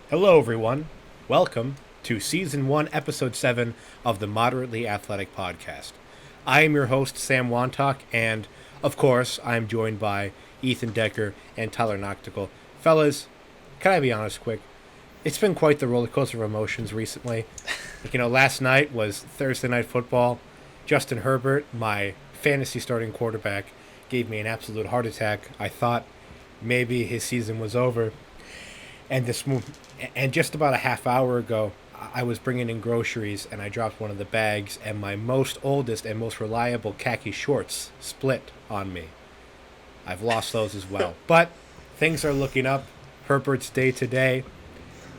Hello, everyone. Welcome to Season 1, Episode 7 of the Moderately Athletic Podcast. I am your host, Sam Wantock, and, of course, I'm joined by Ethan Decker and Tyler Noctical. Fellas, can I be honest quick? It's been quite the roller coaster of emotions recently. Last night was Thursday Night Football. Justin Herbert, my fantasy starting quarterback, gave me an absolute heart attack. I thought maybe his season was over. And this move, and just about a half hour ago, I was bringing in groceries and I dropped one of the bags, and my most oldest and most reliable khaki shorts split on me. I've lost those as well. But things are looking up. Herbert's day to day,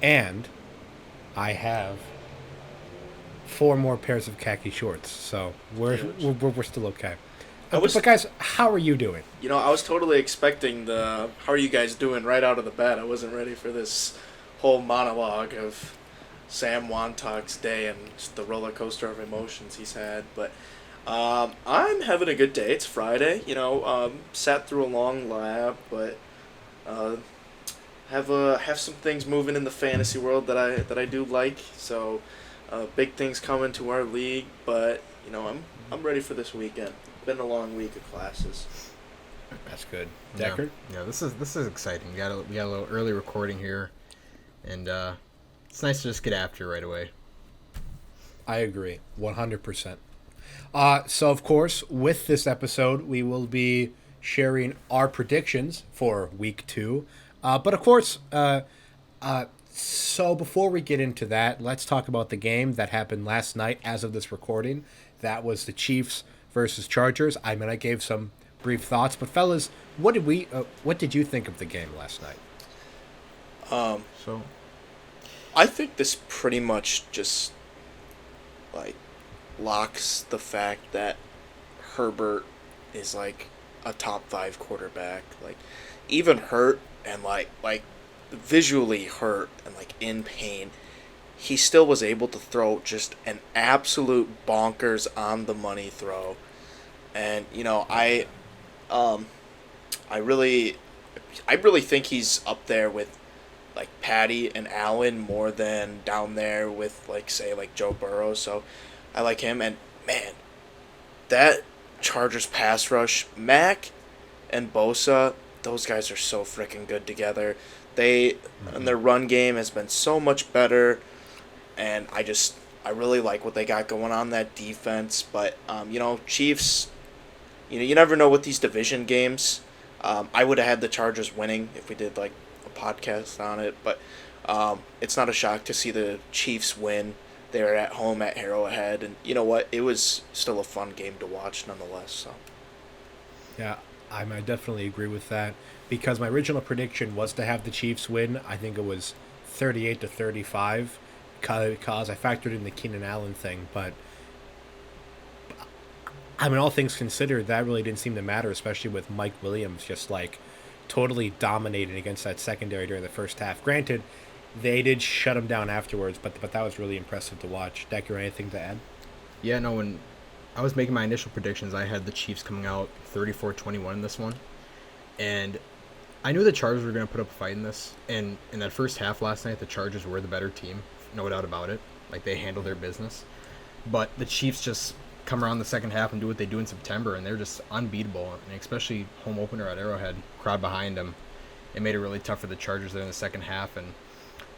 and I have four more pairs of khaki shorts, so we're still okay. I was, But guys, how are you doing? I was totally expecting the "How are you guys doing?" right out of the bat. I wasn't ready for this whole monologue of Sam Wantock's day and just the roller coaster of emotions he's had. But I'm having a good day. It's Friday. Sat through a long lap, but uh, have some things moving in the fantasy world that I do like. So big things coming to our league, but I'm ready for this weekend. Been a long week of classes. That's good. Yeah, Decker? yeah. This is exciting. We got a little early recording here, and it's nice to just get after it right away. I agree, 100%. So, of course, with this episode, we will be sharing our predictions for week 2. But, of course, so before we get into that, let's talk about the game that happened last night as of this recording. That was the Chiefs versus Chargers. I mean, I gave some brief thoughts, but fellas, what did you think of the game last night? So I think this pretty much just like locks the fact that Herbert is like a top 5 quarterback. Like even hurt and like visually hurt and like in pain, he still was able to throw just an absolute bonkers on the money throw. And um I really I really think he's up there with like Patty and Allen more than down there with like say like Joe Burrow. So I like him, and man, that Chargers pass rush, Mac and Bosa, those guys are so freaking good together. They and their run game has been so much better, and I really like what they got going on that defense. But Chiefs, you never know with these division games. I would have had the Chargers winning if we did like a podcast on it, but it's not a shock to see the Chiefs win. They're at home at Arrowhead, and you know what? It was still a fun game to watch nonetheless. So Yeah, I definitely agree with that because my original prediction was to have the Chiefs win. I think it was 38-35 because I factored in the Keenan Allen thing, but I mean, all things considered, that really didn't seem to matter, especially with Mike Williams just like totally dominating against that secondary during the first half. Granted, they did shut him down afterwards, but that was really impressive to watch. Decker, anything to add? yeah, no. When I was making my initial predictions, I had the Chiefs coming out 34-21 in this one, and I knew the Chargers were going to put up a fight in this. And in that first half last night, the Chargers were the better team, no doubt about it. Like they handled their business, but the Chiefs just come around the second half and do what they do in September, and they're just unbeatable. And especially home opener at Arrowhead, crowd behind them, it made it really tough for the Chargers there in the second half. And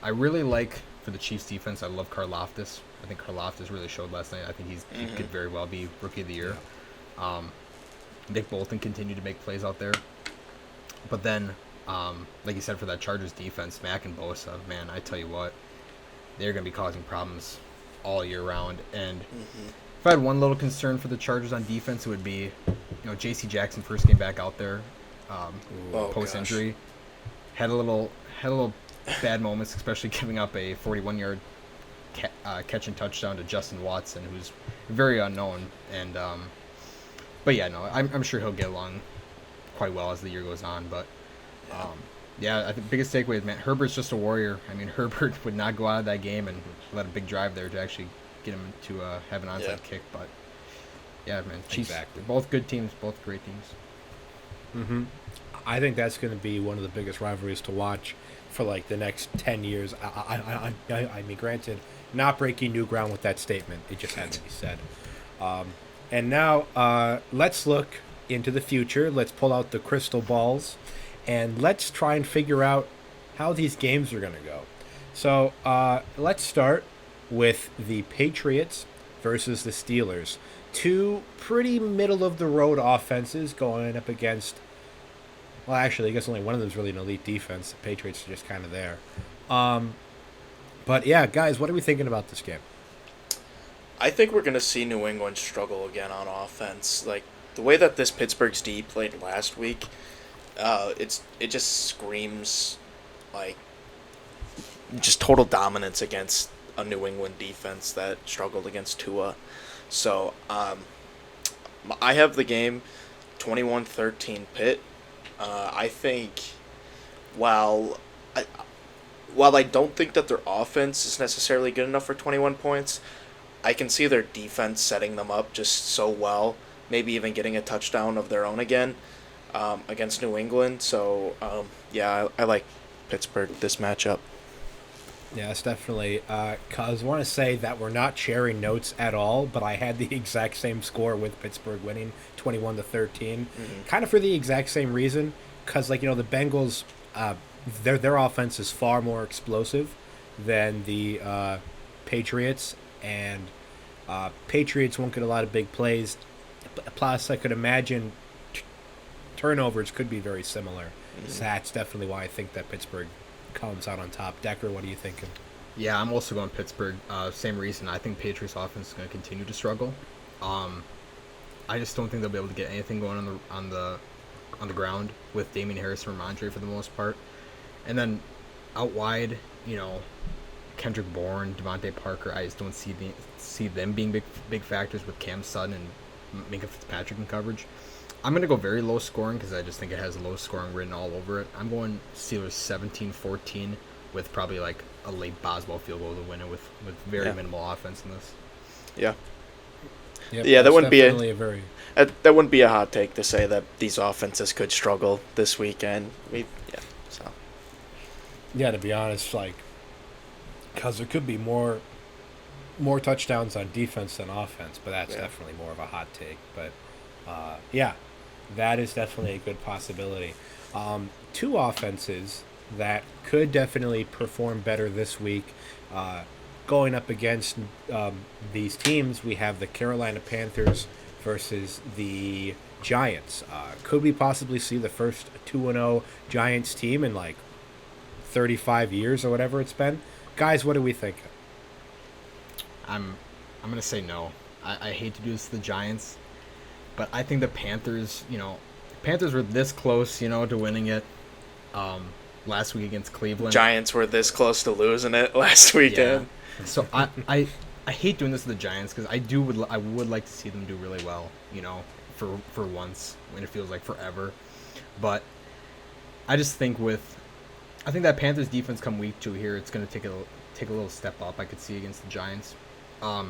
I really like for the Chiefs defense. I love Karlaftis. I think Karlaftis really showed last night. I think he could very well be Rookie of the Year. Nick Bolton continued to make plays out there, but then, like you said, for that Chargers defense, Mac and Bosa, man, I tell you what, they're going to be causing problems all year round. And if I had one little concern for the Chargers on defense, it would be, J.C. Jackson first came back out there, post injury, had a little bad moments, especially giving up a 41-yard catch and touchdown to Justin Watson, who's very unknown. And but yeah, no, I'm sure he'll get along quite well as the year goes on. But yeah, I think the biggest takeaway is, man, Herbert's just a warrior. I mean, Herbert would not go out of that game and let a big drive there to actually get him to have an onside kick. But yeah, man, Chiefs, Exactly. both good teams, both great teams. I think that's going to be one of the biggest rivalries to watch for like the next 10 years. I mean, granted, not breaking new ground with that statement. It just had to be said. And now let's look into the future. Let's pull out the crystal balls, and let's try and figure out how these games are going to go. So let's start with the Patriots versus the Steelers. Two pretty middle-of-the-road offenses going up against... Well, actually, I guess only one of them is really an elite defense. The Patriots are just kind of there. But yeah, guys, what are we thinking about this game? I think we're going to see New England struggle again on offense. Like, the way that this Pittsburgh's D played last week, it just screams, like, just total dominance against a New England defense that struggled against Tua. So, I have the game 21-13 Pitt. I think while I don't think that their offense is necessarily good enough for 21 points, I can see their defense setting them up just so well, maybe even getting a touchdown of their own again against New England. So, yeah, I like Pittsburgh this matchup. Yeah, it's definitely. Cause I want to say that we're not sharing notes at all, but I had the exact same score with Pittsburgh winning 21-13, kind of for the exact same reason. Cause like the Bengals, their offense is far more explosive than the Patriots, and Patriots won't get a lot of big plays. Plus, I could imagine turnovers could be very similar. So that's definitely why I think that Pittsburgh comes out on top. Decker, what are you thinking? Yeah, I'm also going Pittsburgh. Same reason. I think Patriots offense is going to continue to struggle. I just don't think they'll be able to get anything going on the ground with Damian Harris and Ramondre for the most part. And then out wide, Kendrick Bourne, Devontae Parker, I just don't see them being big factors with Cam Sutton and Minka Fitzpatrick in coverage. I'm going to go very low scoring because I just think it has low scoring written all over it. I'm going Steelers 17-14 with probably like a late Boswell field goal to win it with very minimal offense in this. Yeah. Yep, yeah, that wouldn't be that wouldn't be a hot take to say that these offenses could struggle this weekend. Yeah, to be honest, because there could be more touchdowns on defense than offense, but that's definitely more of a hot take. But yeah, that is definitely a good possibility. Two offenses that could definitely perform better this week. Going up against these teams, we have the Carolina Panthers versus the Giants. Could we possibly see the first 2-0 Giants team in 35 years or whatever it's been? Guys, what do we think? I'm gonna say no. I hate to do this to the Giants, but I think the Panthers, Panthers were this close, to winning it last week against Cleveland. Giants were this close to losing it last weekend. Yeah. So I hate doing this to the Giants because I would like to see them do really well, for once when it feels like forever. But I just think I think that Panthers defense come week 2 here, it's going to take a little step up I could see against the Giants. I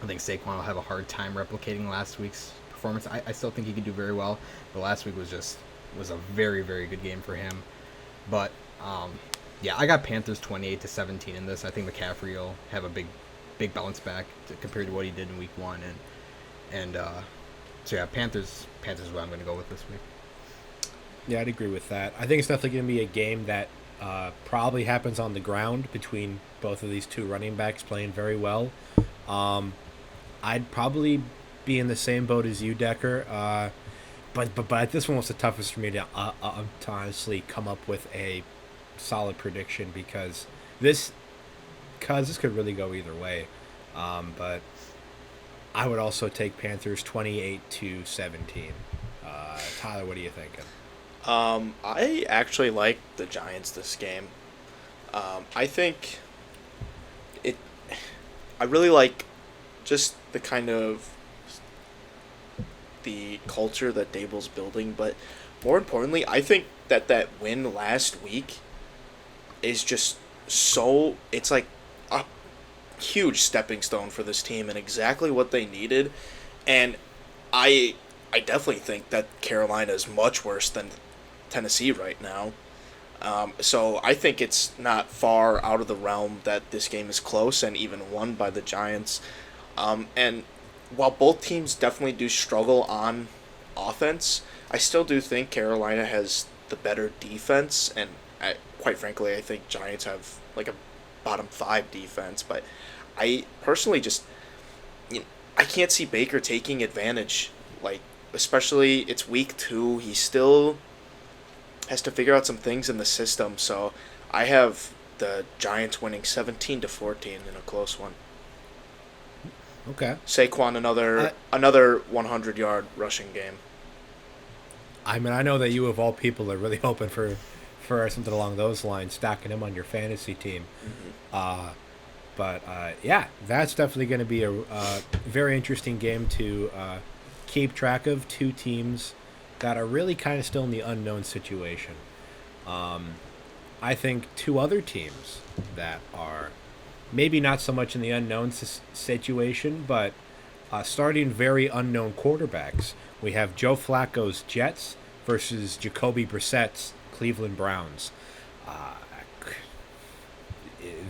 think Saquon will have a hard time replicating last week's performance. I still think he could do very well, but last week was a very, very good game for him. But yeah, I got Panthers 28-17 in this. I think McCaffrey will have a big bounce back compared to what he did in week 1, and so yeah, Panthers is what I'm going to go with this week. Yeah, I'd agree with that. I think it's definitely going to be a game that probably happens on the ground between both of these two running backs playing very well. I'd probably be in the same boat as you, Decker. But this one was the toughest for me to honestly come up with a solid prediction because this could really go either way. But I would also take Panthers 28-17. Tyler, what are you thinking? I actually like the Giants this game. I think I really like just the kind of the culture that Dable's building, but more importantly, I think that win last week is just it's like a huge stepping stone for this team and exactly what they needed. And I definitely think that Carolina is much worse than Tennessee right now. So I think it's not far out of the realm that this game is close and even won by the Giants. And while both teams definitely do struggle on offense, I still do think Carolina has the better defense, and quite frankly, I think Giants have like a bottom five defense. But I personally just, I can't see Baker taking advantage. Like, especially it's week 2, he still has to figure out some things in the system. So I have the Giants winning 17-14 in a close one. Okay. Saquon another 100-yard rushing game. I mean, I know that you of all people are really hoping for something along those lines, stacking him on your fantasy team. But yeah, that's definitely going to be a very interesting game to keep track of. Two teams that are really kind of still in the unknown situation. I think two other teams that are maybe not so much in the unknown situation, but starting very unknown quarterbacks. We have Joe Flacco's Jets versus Jacoby Brissett's Cleveland Browns.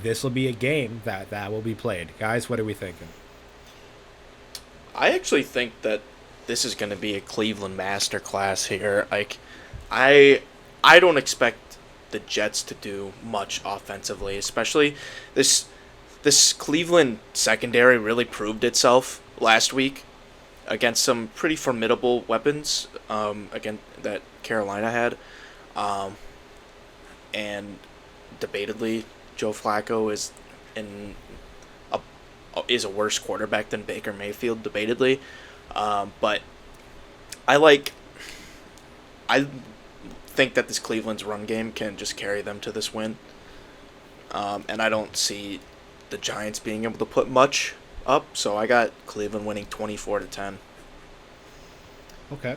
This will be a game that will be played. Guys, what are we thinking? I actually think that this is going to be a Cleveland masterclass here. Like, I don't expect the Jets to do much offensively, especially this Cleveland secondary really proved itself last week against some pretty formidable weapons again that Carolina had, and debatably Joe Flacco is a worse quarterback than Baker Mayfield, debatably, but I think that this Cleveland's run game can just carry them to this win, and I don't see the Giants being able to put much up, so I got Cleveland winning 24-10. Okay.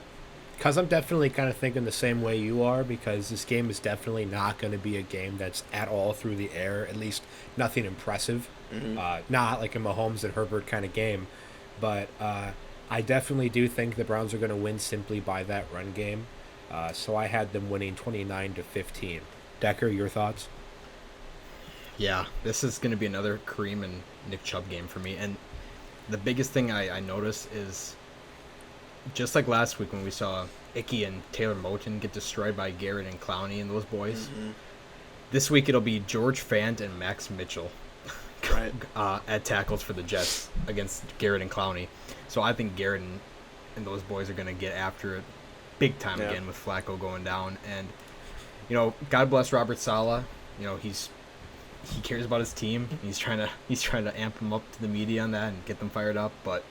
Because I'm definitely kind of thinking the same way you are, because this game is definitely not going to be a game that's at all through the air, at least nothing impressive. Not like a Mahomes and Herbert kind of game, but I definitely do think the Browns are going to win simply by that run game. So I had them winning 29-15. Decker, your thoughts? Yeah, this is going to be another Kareem and Nick Chubb game for me. And the biggest thing I noticed is, just like last week when we saw Icky and Taylor Moton get destroyed by Garrett and Clowney and those boys, this week it'll be George Fant and Max Mitchell Right. at tackles for the Jets against Garrett and Clowney. So I think Garrett and those boys are going to get after it big time again with Flacco going down. And, God bless Robert Saleh. He cares about his team. He's trying to amp them up to the media on that and get them fired up. But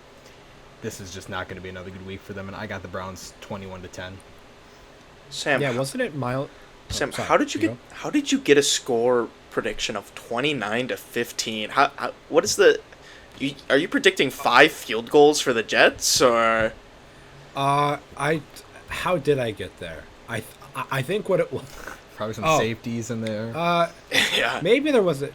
this is just not going to be another good week for them. And I got the Browns 21-10. Sam, Yeah, wasn't it Miles? Sam, sorry, how did you get a score prediction of 29-15? How what is are you predicting 5 field goals for the Jets, or? How did I get there? I think what it was. Probably some safeties in there. Yeah. Maybe there was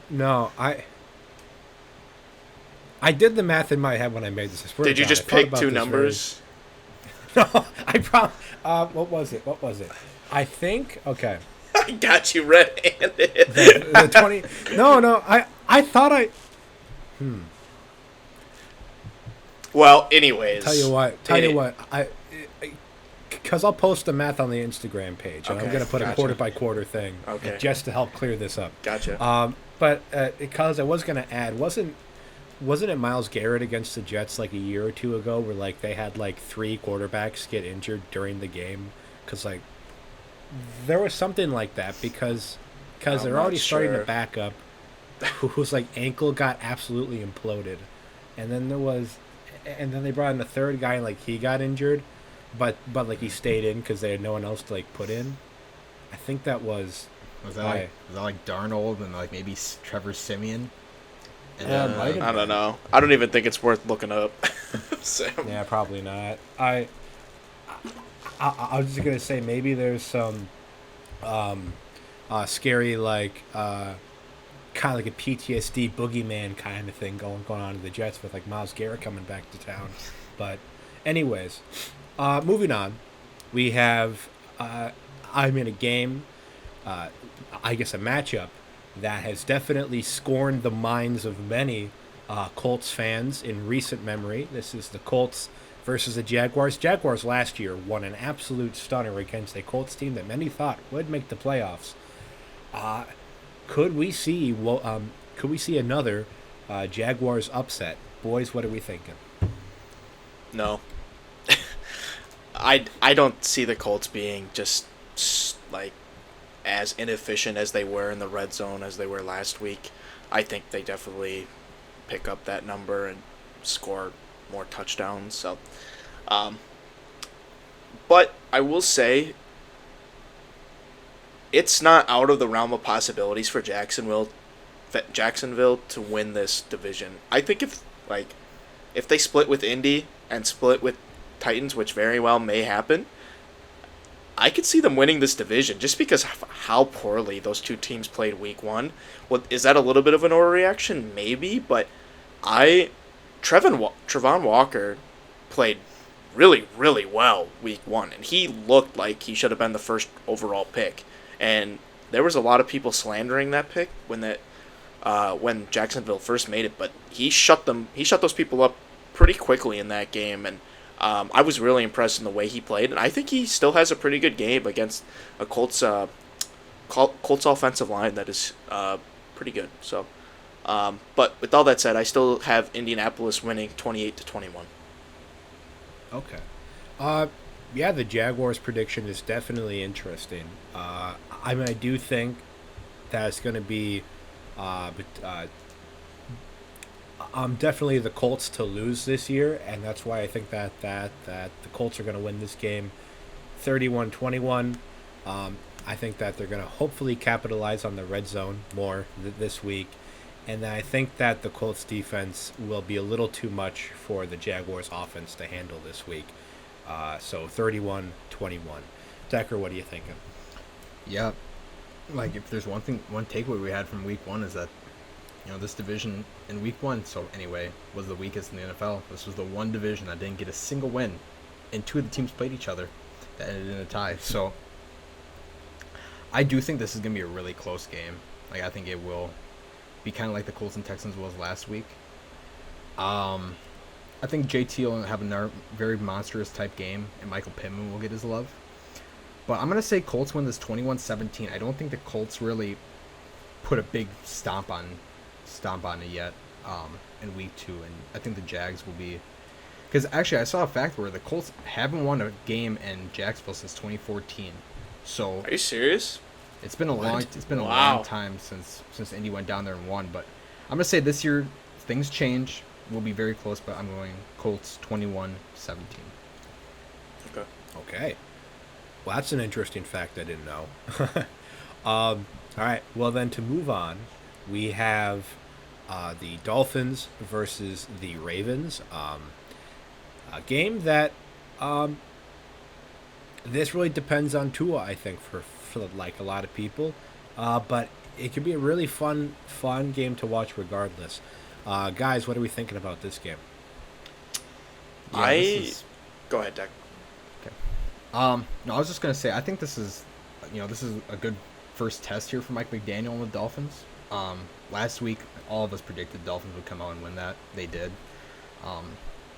I did the math in my head when I made this. Did you just pick two numbers? No, what was it? I think, okay. I got you red-handed. The 20. No, I thought I. Well, anyways. Tell you what. Because I'll post the math on the Instagram page, and I'm going to put a quarter by quarter thing, just to help clear this up. Gotcha. But because I was going to add, wasn't it Myles Garrett against the Jets like a year or two ago, where like they had like 3 quarterbacks get injured during the game? Because like there was something like that because they're already starting to back up, whose like ankle got absolutely imploded, and then they brought in a third guy and like he got injured. But like he stayed in because they had no one else to like put in. I think that was. Was that like Darnold and like maybe Trevor Siemian? And I don't know. I don't even think it's worth looking up. Sam. Yeah, probably not. I was just gonna say maybe there's some scary like kind of like a PTSD boogeyman kind of thing going on in the Jets with like Myles Garrett coming back to town. But anyways. Moving on, we have I'm in a game I guess, a matchup that has definitely scorned the minds of many Colts fans in recent memory. This is the Colts versus the Jaguars. Jaguars last year won an absolute stunner against a Colts team that many thought would make the playoffs. Uh, could we see another Jaguars upset? Boys, what are we thinking? No. I don't see the Colts being just like as inefficient as they were in the red zone as they were last week. I think they definitely pick up that number and score more touchdowns. So, but I will say it's not out of the realm of possibilities for Jacksonville to win this division. I think if they split with Indy and split with Titans, which very well may happen, I could see them winning this division just because of how poorly those two teams played week one. Well, is that a little bit of an overreaction? Maybe, but Trevon Walker played really, really well week one, and he looked like he should have been the first overall pick. And there was a lot of people slandering that pick when Jacksonville first made it, but he shut those people up pretty quickly in that game, and I was really impressed in the way he played, and I think he still has a pretty good game against a Colts offensive line that is pretty good. So, but with all that said, I still have Indianapolis winning 28-21. Okay. Yeah, the Jaguars prediction is definitely interesting. I mean, I do think that it's going to be definitely the Colts to lose this year, and that's why I think that the Colts are going to win this game 31-21. I think that they're going to hopefully capitalize on the red zone more this week, and I think that the Colts defense will be a little too much for the Jaguars offense to handle this week. So 31-21. Decker, what are you thinking? Yeah, like if there's one takeaway we had from week one is that, this division in week one, so anyway, was the weakest in the NFL. This was the one division that didn't get a single win, and two of the teams played each other that ended in a tie. So I do think this is going to be a really close game. Like, I think it will be kind of like the Colts and Texans was last week. I think JT will have a very monstrous type game, and Michael Pittman will get his love. But I'm going to say Colts win this 21-17. I don't think the Colts really put a big stomp on it yet in week two. And I think the Jags will be... Because actually I saw a fact where the Colts haven't won a game in Jacksonville since 2014. So Are you serious? It's been a long time since Indy went down there and won. But I'm going to say this year things change. We'll be very close, but I'm going Colts 21-17. Okay. Well, that's an interesting fact I didn't know. All right. Well, then to move on, we have the Dolphins versus the Ravens. A game that this really depends on Tua, I think, for like a lot of people. But it could be a really fun game to watch regardless. Guys, what are we thinking about this game? Go ahead, Deck. Okay. No, I was just gonna say I think this is a good first test here for Mike McDaniel and the Dolphins. Last week, all of us predicted the Dolphins would come out and win that. They did.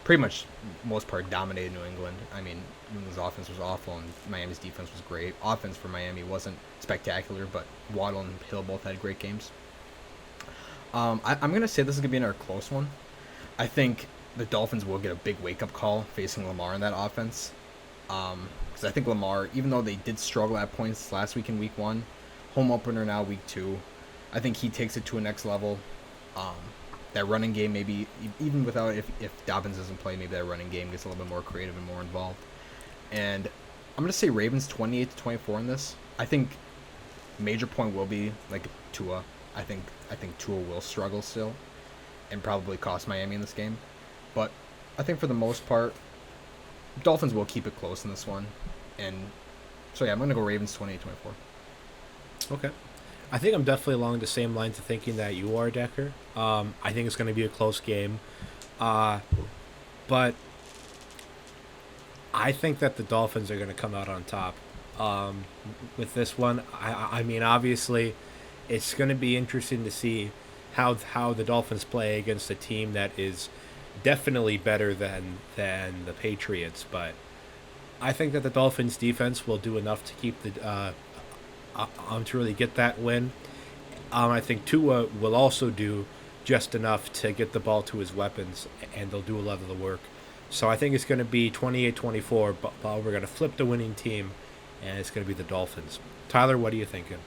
Pretty much, most part, dominated New England. I mean, New England's offense was awful, and Miami's defense was great. Offense for Miami wasn't spectacular, but Waddle and Hill both had great games. I'm going to say this is going to be another close one. I think the Dolphins will get a big wake-up call facing Lamar in that offense. Because I think Lamar, even though they did struggle at points last week in week one, home opener now week two, I think he takes it to a next level. That running game, maybe even without if Dobbins doesn't play, maybe that running game gets a little bit more creative and more involved. And I'm going to say Ravens 28-24 in this. I think major point will be like Tua. I think Tua will struggle still and probably cost Miami in this game. But I think for the most part, Dolphins will keep it close in this one. And so, yeah, I'm going to go Ravens 28-24. Okay. I think I'm definitely along the same lines of thinking that you are, Decker. I think it's going to be a close game. But I think that the Dolphins are going to come out on top. with this one. I mean, obviously, it's going to be interesting to see how the Dolphins play against a team that is definitely better than the Patriots. But I think that the Dolphins defense will do enough to keep the to really get that win. I think Tua will also do just enough to get the ball to his weapons, and they'll do a lot of the work. So I think it's going to be 28-24, but we're going to flip the winning team, and it's going to be the Dolphins. Tyler, what are you thinking?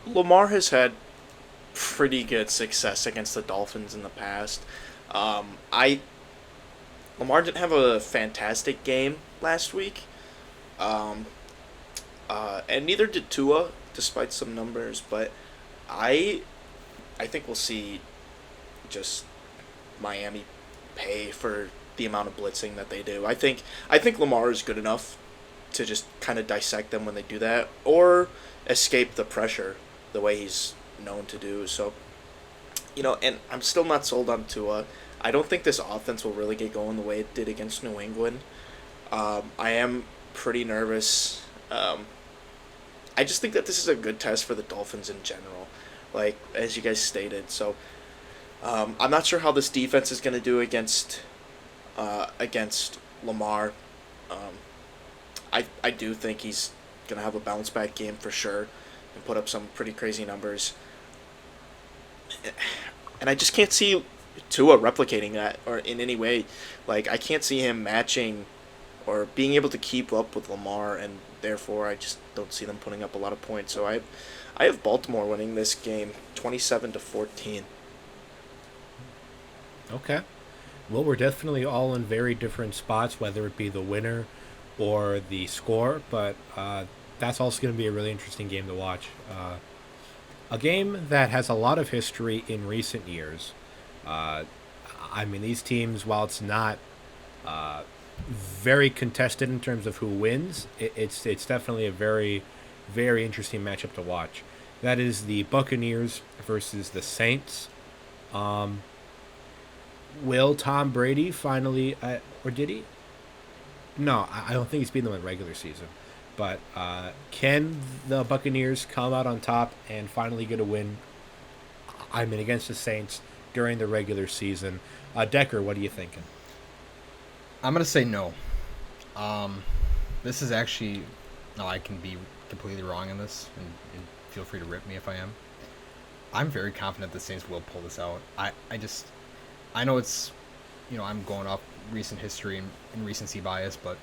Lamar has had pretty good success against the Dolphins in the past. I Lamar didn't have a fantastic game last week, um, and neither did Tua, despite some numbers. But I I think we'll see just Miami pay for the amount of blitzing that they do. I think Lamar is good enough to just kind of dissect them when they do that, or escape the pressure the way he's known to do. So, and I'm still not sold on Tua. I don't think this offense will really get going the way it did against New England. I am pretty nervous. I just think that this is a good test for the Dolphins in general, like as you guys stated. So I'm not sure how this defense is going to do against Lamar. I do think he's going to have a bounce back game for sure and put up some pretty crazy numbers. And I just can't see Tua replicating that or in any way. Like, I can't see him matching or being able to keep up with Lamar, and therefore I just don't see them putting up a lot of points. So I have Baltimore winning this game 27-14. Okay. Well, we're definitely all in very different spots, whether it be the winner or the score, but that's also going to be a really interesting game to watch. A game that has a lot of history in recent years. I mean, these teams, while it's not very contested in terms of who wins, it's definitely a very, very interesting matchup to watch. That is the Buccaneers versus the Saints. Will Tom Brady finally, or did he? No, I don't think he's beaten them in regular season. But can the Buccaneers come out on top and finally get a win? I mean, against the Saints during the regular season. Decker, what are you thinking? I'm gonna say no. This is actually no. I can be completely wrong in this, and feel free to rip me if I am. I'm very confident the Saints will pull this out. I know it's, I'm going off recent history and recency bias, but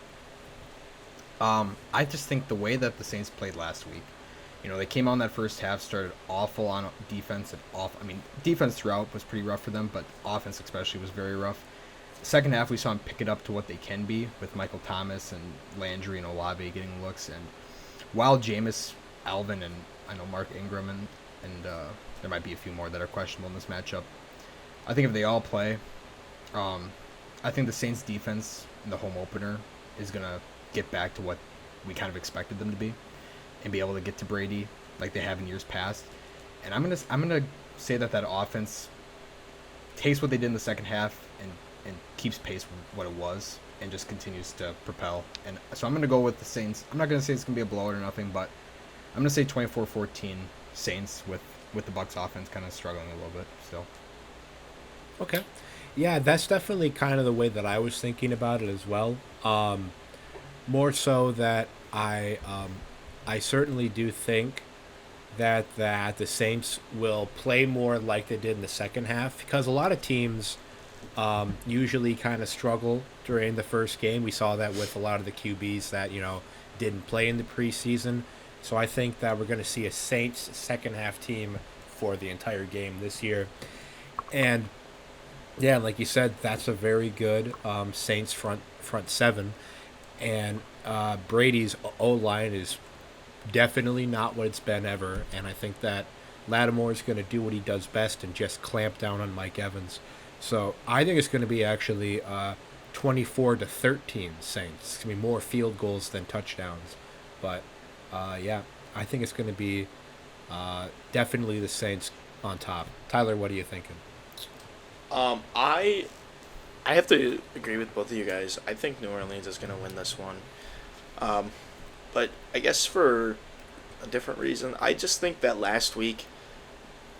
I just think the way that the Saints played last week, they came on that first half, started awful on defense and off. I mean, defense throughout was pretty rough for them, but offense especially was very rough. Second half, we saw them pick it up to what they can be with Michael Thomas and Landry and Olave getting looks, and while Jameis, Alvin, and I know Mark Ingram and there might be a few more that are questionable in this matchup. I think if they all play, I think the Saints defense in the home opener is gonna get back to what we kind of expected them to be, and be able to get to Brady like they have in years past. And I'm gonna say that offense takes what they did in the second half and keeps pace with what it was and just continues to propel. And so I'm gonna go with the Saints. I'm not gonna say it's gonna be a blowout or nothing, but I'm gonna say 24-14 Saints with the Bucs offense kind of struggling a little bit. So. Okay. Yeah, that's definitely kind of the way that I was thinking about it as well. More so that I certainly do think that the Saints will play more like they did in the second half, because a lot of teams usually kind of struggle during the first game. We saw that with a lot of the QBs that didn't play in the preseason. So I think that we're going to see a Saints second half team for the entire game this year. And yeah, like you said, that's a very good Saints front seven, and Brady's O-line is definitely not what it's been ever, and I think that Lattimore is going to do what he does best and just clamp down on Mike Evans. So I think it's going to be actually 24-13 Saints. It's going to be more field goals than touchdowns, but yeah, I think it's going to be definitely the Saints on top. Tyler, what are you thinking? I have to agree with both of you guys. I think New Orleans is going to win this one. But I guess for a different reason, I just think that last week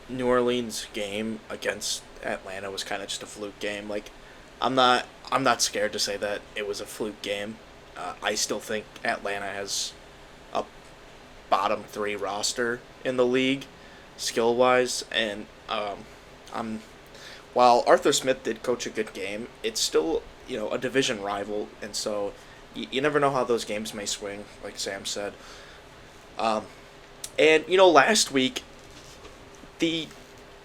New Orleans game against Atlanta was kind of just a fluke game. Like, I'm not scared to say that it was a fluke game. I still think Atlanta has a bottom three roster in the league, skill wise, and I'm while Arthur Smith did coach a good game, it's still a division rival, and so you never know how those games may swing. Like Sam said, and last week the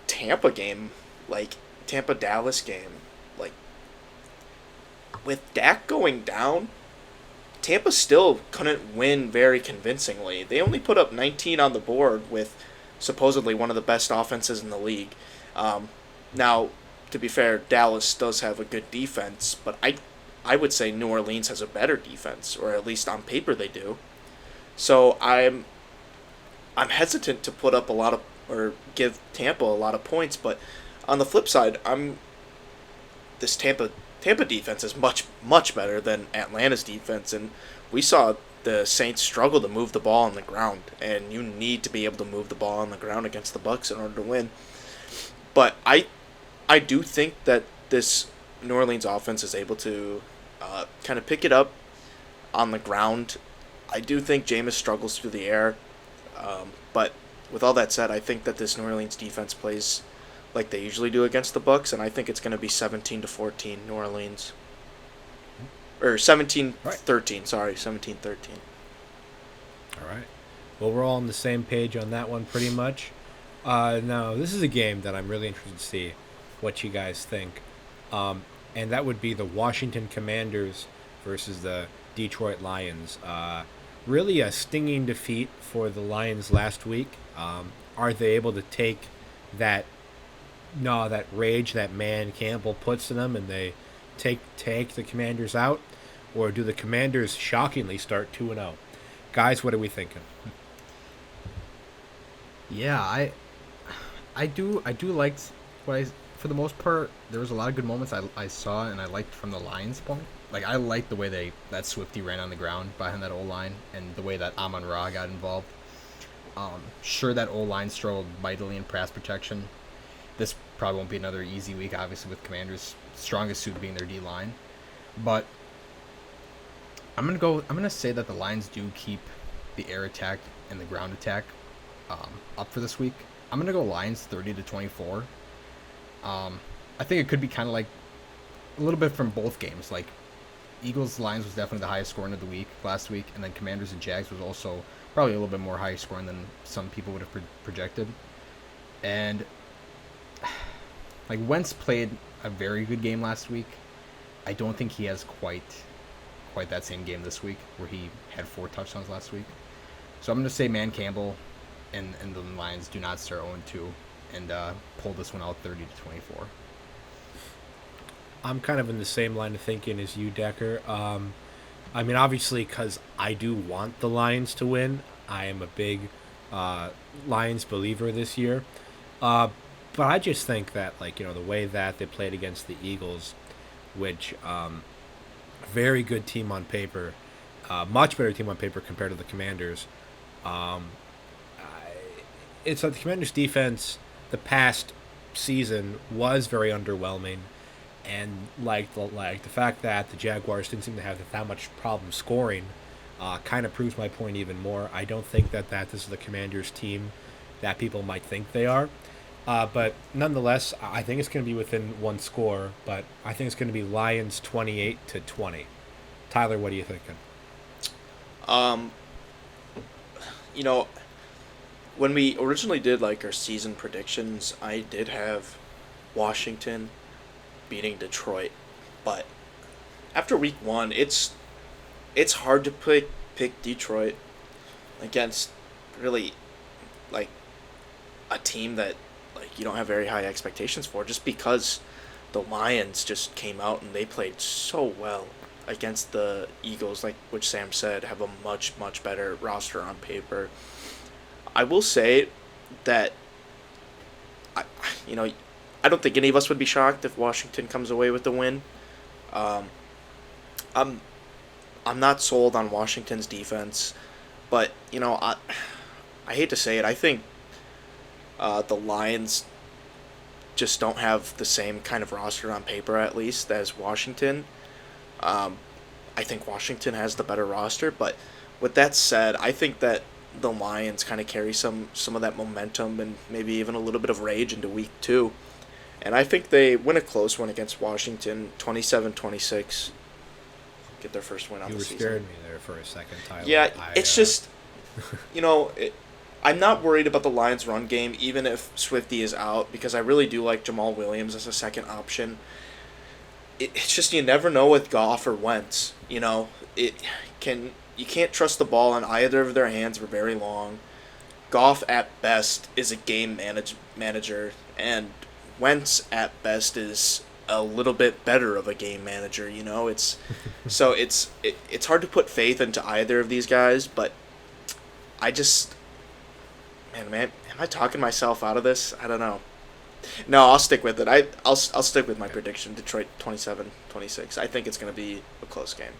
Tampa game, like Tampa Dallas game, like with Dak going down, Tampa still couldn't win very convincingly. They only put up 19 on the board with supposedly one of the best offenses in the league. Now, to be fair, Dallas does have a good defense, but I would say New Orleans has a better defense, or at least on paper they do. So I'm hesitant to put up a lot of or give Tampa a lot of points, but on the flip side, this Tampa defense is much better than Atlanta's defense, and we saw the Saints struggle to move the ball on the ground, and you need to be able to move the ball on the ground against the Bucks in order to win. But I do think that this New Orleans offense is able to kind of pick it up on the ground. I do think Jameis struggles through the air, but with all that said, I think that this New Orleans defense plays like they usually do against the Bucks, and I think it's going to be 17-14 New Orleans. Or 17-13, sorry, 17-13. All right. Well, we're all on the same page on that one pretty much. Now, this is a game that I'm really interested to see what you guys think. And that would be the Washington Commanders versus the Detroit Lions. Really a stinging defeat for the Lions last week. Are they able to take that rage that Man Campbell puts in them and they take the Commanders out? Or do the Commanders shockingly start 2-0? Guys, what are we thinking? Yeah, I do like for the most part, there was a lot of good moments I saw and I liked from the Lions' point. Like, I liked the way that Swifty ran on the ground behind that O-line and the way that Amon-Ra got involved. Sure, that O-line struggled mightily in pass protection. This probably won't be another easy week, obviously, with Commanders' strongest suit being their D-line. But I'm gonna say that the Lions do keep the air attack and the ground attack up for this week. I'm gonna go Lions 30-24. I think it could be kind of like a little bit from both games. Like, Eagles Lions was definitely the highest scoring of the week last week, and then Commanders and Jags was also probably a little bit more high scoring than some people would have projected. And like, Wentz played a very good game last week. I don't think he has quite that same game this week, where he had 4 touchdowns last week. So I'm going to say Man Campbell and the Lions do not start 0-2 and pull this one out 30-24. I'm kind of in the same line of thinking as you, Decker. I mean, obviously, because I do want the Lions to win. I am a big Lions believer this year. But I just think that, the way that they played against the Eagles, which very good team on paper, much better team on paper compared to the Commanders. It's like the Commanders' defense the past season was very underwhelming, and the fact that the Jaguars didn't seem to have that much problem scoring kind of proves my point even more. I don't think that this is the Commanders' team that people might think they are. But nonetheless, I think it's going to be within one score, but I think it's going to be Lions 28-20. Tyler, what are you thinking? When we originally did our season predictions, I did have Washington beating Detroit, but after week 1, it's hard to pick Detroit against really a team that you don't have very high expectations for, just because the Lions just came out and they played so well against the Eagles, which Sam said have a much better roster on paper. I will say that I don't think any of us would be shocked if Washington comes away with the win. I'm I'm not sold on Washington's defense, but I hate to say it, I think the Lions just don't have the same kind of roster on paper, at least, as Washington. I think Washington has the better roster, but with that said, I think that the Lions kind of carry some of that momentum and maybe even a little bit of rage into week 2. And I think they win a close one against Washington, 27-26. Get their first win on the season. You scared me there for a second, Tyler. Yeah, it's just, I'm not worried about the Lions' run game, even if Swifty is out, because I really do like Jamal Williams as a second option. It's just you never know with Goff or Wentz. You can't trust the ball in either of their hands for very long. Goff at best is a game manager, and Wentz at best is a little bit better of a game manager. It's hard to put faith into either of these guys, but I just man, am I talking myself out of this? I don't know. No, I'll stick with it. I'll stick with my prediction. Detroit 27-26. I think it's going to be a close game.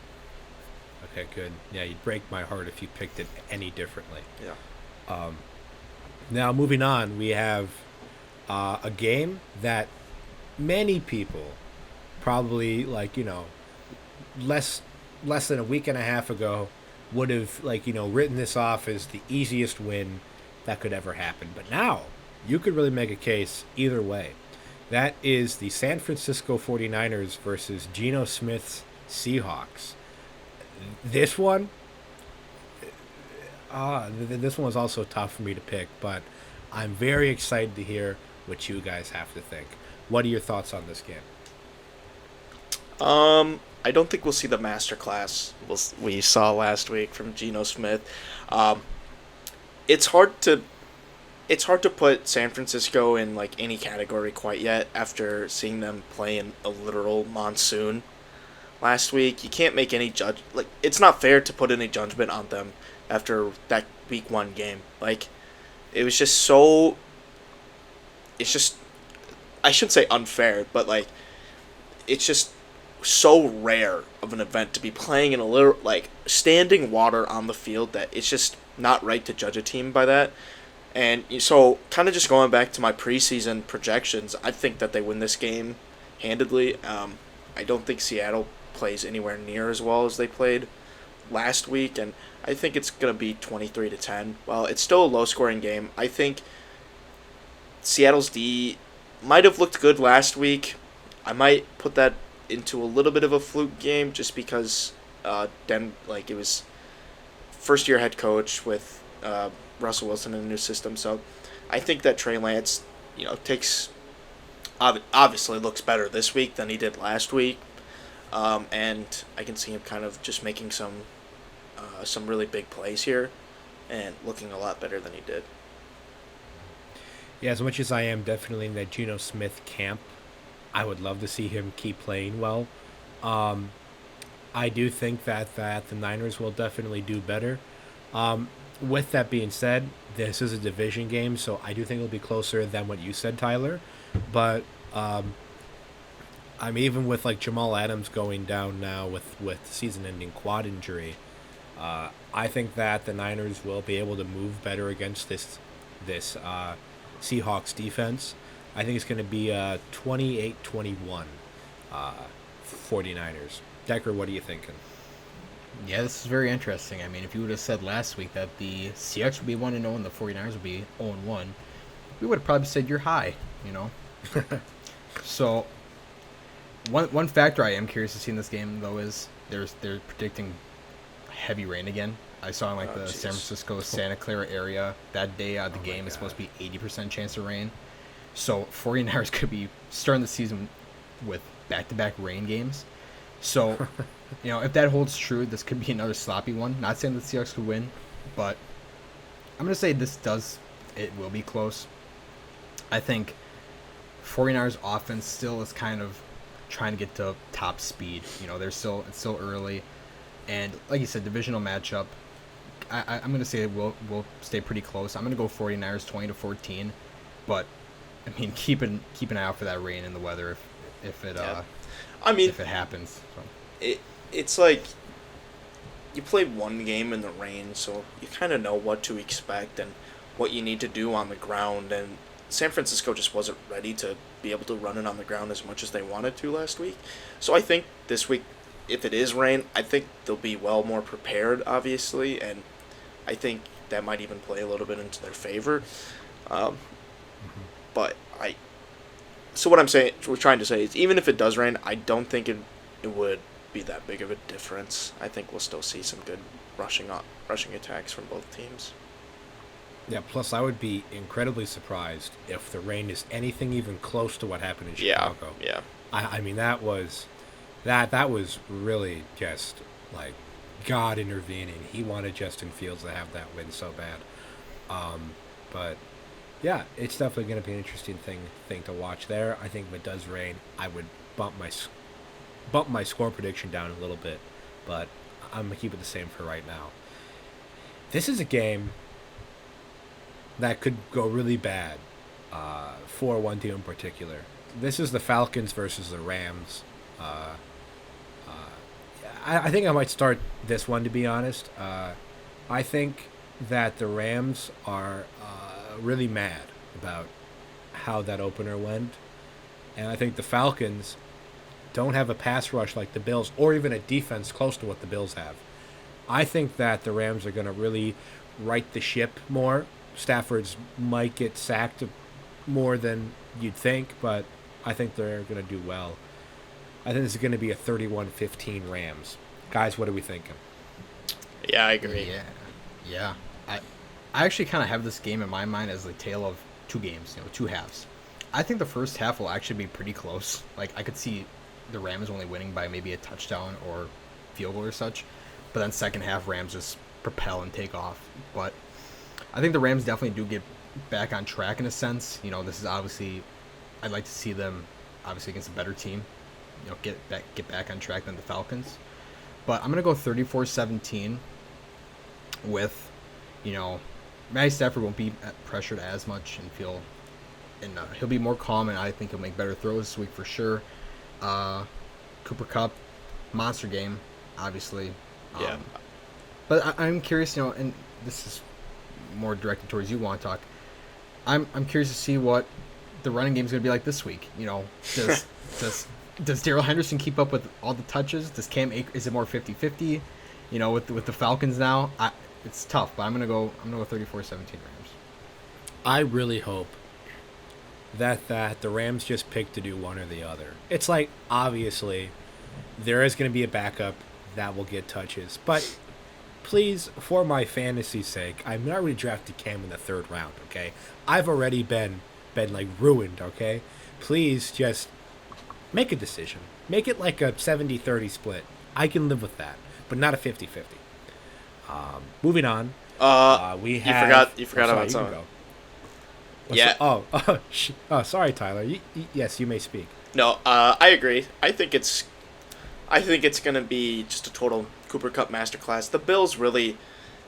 Okay, good. Yeah, you'd break my heart if you picked it any differently. Yeah. Now, moving on, we have a game that many people probably, less than a week and a half ago would have, written this off as the easiest win that could ever happen. But now, you could really make a case either way. That is the San Francisco 49ers versus Geno Smith's Seahawks. This one was also tough for me to pick, but I'm very excited to hear what you guys have to think. What are your thoughts on this game? I don't think we'll see the masterclass we saw last week from Geno Smith. It's hard to put San Francisco in any category quite yet after seeing them play in a literal monsoon last week. You can't make any it's not fair to put any judgment on them after that week 1 game. It was just so. It's just, I shouldn't say unfair, but it's just so rare of an event to be playing in a little standing water on the field that it's just not right to judge a team by that. And so, kind of just going back to my preseason projections, I think that they win this game handedly. I don't think Seattle plays anywhere near as well as they played last week, and I think it's going to be 23-10. Well, it's still a low-scoring game. I think Seattle's D might have looked good last week. I might put that into a little bit of a fluke game just because it was first-year head coach with Russell Wilson in a new system. So I think that Trey Lance, obviously looks better this week than he did last week. And I can see him kind of just making some really big plays here and looking a lot better than he did. Yeah, as much as I am definitely in that Geno Smith camp, I would love to see him keep playing well. I do think that the Niners will definitely do better. With that being said, this is a division game, so I do think it'll be closer than what you said, Tyler. But I'm even with Jamal Adams going down now with season-ending quad injury. I think that the Niners will be able to move better against this Seahawks defense. I think it's going to be 28-21 49ers. Decker, what are you thinking? Yeah, this is very interesting. I mean, if you would have said last week that the Seahawks would be 1-0 and the 49ers would be 0-1, we would have probably said you're high, So, one factor I am curious to see in this game, though, is they're predicting heavy rain again. I saw in the San Francisco, Santa Clara area that day the game is supposed to be 80% chance of rain. So 49ers could be starting the season with back-to-back rain games. So, if that holds true, this could be another sloppy one. Not saying the Seahawks could win, but I'm going to say it will be close. I think 49ers offense still is kind of trying to get to top speed. It's still early. And like you said, divisional matchup, I'm going to say it will stay pretty close. I'm going to go 49ers 20-14, but I mean, keep an eye out for that rain and the weather if it happens. So. It's like you played one game in the rain, so you kind of know what to expect and what you need to do on the ground. And San Francisco just wasn't ready to be able to run it on the ground as much as they wanted to last week. So I think this week, if it is rain, I think they'll be well more prepared, obviously, and I think that might even play a little bit into their favor. But so what we're trying to say is, even if it does rain, I don't think it would be that big of a difference. I think we'll still see some good rushing attacks from both teams. Yeah, plus I would be incredibly surprised if the rain is anything even close to what happened in Chicago. Yeah. I mean, that was really just like God intervening. He wanted Justin Fields to have that win so bad. But yeah, it's definitely going to be an interesting thing to watch there. I think if it does rain, I would bump my score prediction down a little bit, but I'm going to keep it the same for right now. This is a game that could go really bad for one team in particular. This is the Falcons versus the Rams. I think I might start this one, to be honest. I think that the Rams are really mad about how that opener went. And I think the Falcons don't have a pass rush like the Bills, or even a defense close to what the Bills have. I think that the Rams are going to really right the ship more. Stafford's might get sacked more than you'd think, but I think they're going to do well. I think this is going to be a 31-15 Rams. Guys, what are we thinking? Yeah, I agree. Yeah. I actually kind of have this game in my mind as a tale of two games, two halves. I think the first half will actually be pretty close. Like, I could see the Rams only winning by maybe a touchdown or field goal or such. But then second half, Rams just propel and take off. But I think the Rams definitely do get back on track in a sense. This is obviously, I'd like to see them obviously against a better team, get back on track than the Falcons. But I'm going to go 34-17 with, Matty Stafford won't be pressured as much and he'll be more calm, and I think he'll make better throws this week for sure. Cooper Kupp, monster game, obviously. Yeah. But I'm curious, and this is more directed towards you, Wantalk. I'm curious to see what the running game is going to be like this week. Does Darrell Henderson keep up with all the touches? Does Cam Akers, is it more 50-50? With the Falcons now, it's tough. But I'm gonna go 34-17 Rams. I really hope that the Rams just pick to do one or the other. It's like, obviously, there is going to be a backup that will get touches, but please, for my fantasy's sake, I'm not really drafted Cam in the third round. Okay, I've already been like ruined. Okay, please just make a decision. Make it like a 70-30 split. I can live with that, but not a 50-50. Moving on. We have. You forgot about something. Yeah. Sorry, Tyler. Yes, you may speak. No, I agree. I think it's gonna be just a total Cooper Kupp masterclass. The Bills really,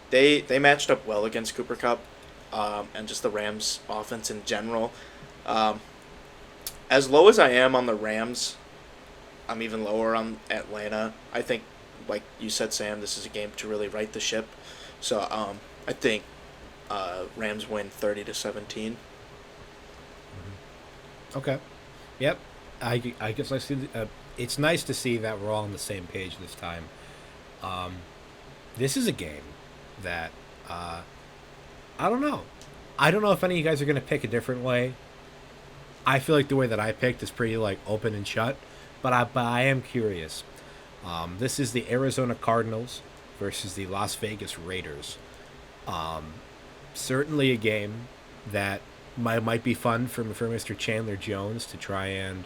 they matched up well against Cooper Kupp, and just the Rams offense in general. As low as I am on the Rams, I'm even lower on Atlanta. I think, like you said, Sam, this is a game to really right the ship. So I think Rams win 30-17. Okay. Yep. I guess I see. It's nice to see that we're all on the same page this time. This is a game that I don't know. I don't know if any of you guys are going to pick a different way. I feel like the way that I picked is pretty like open and shut, but I am curious. This is the Arizona Cardinals versus the Las Vegas Raiders. Certainly a game that might be fun for Mr. Chandler Jones to try and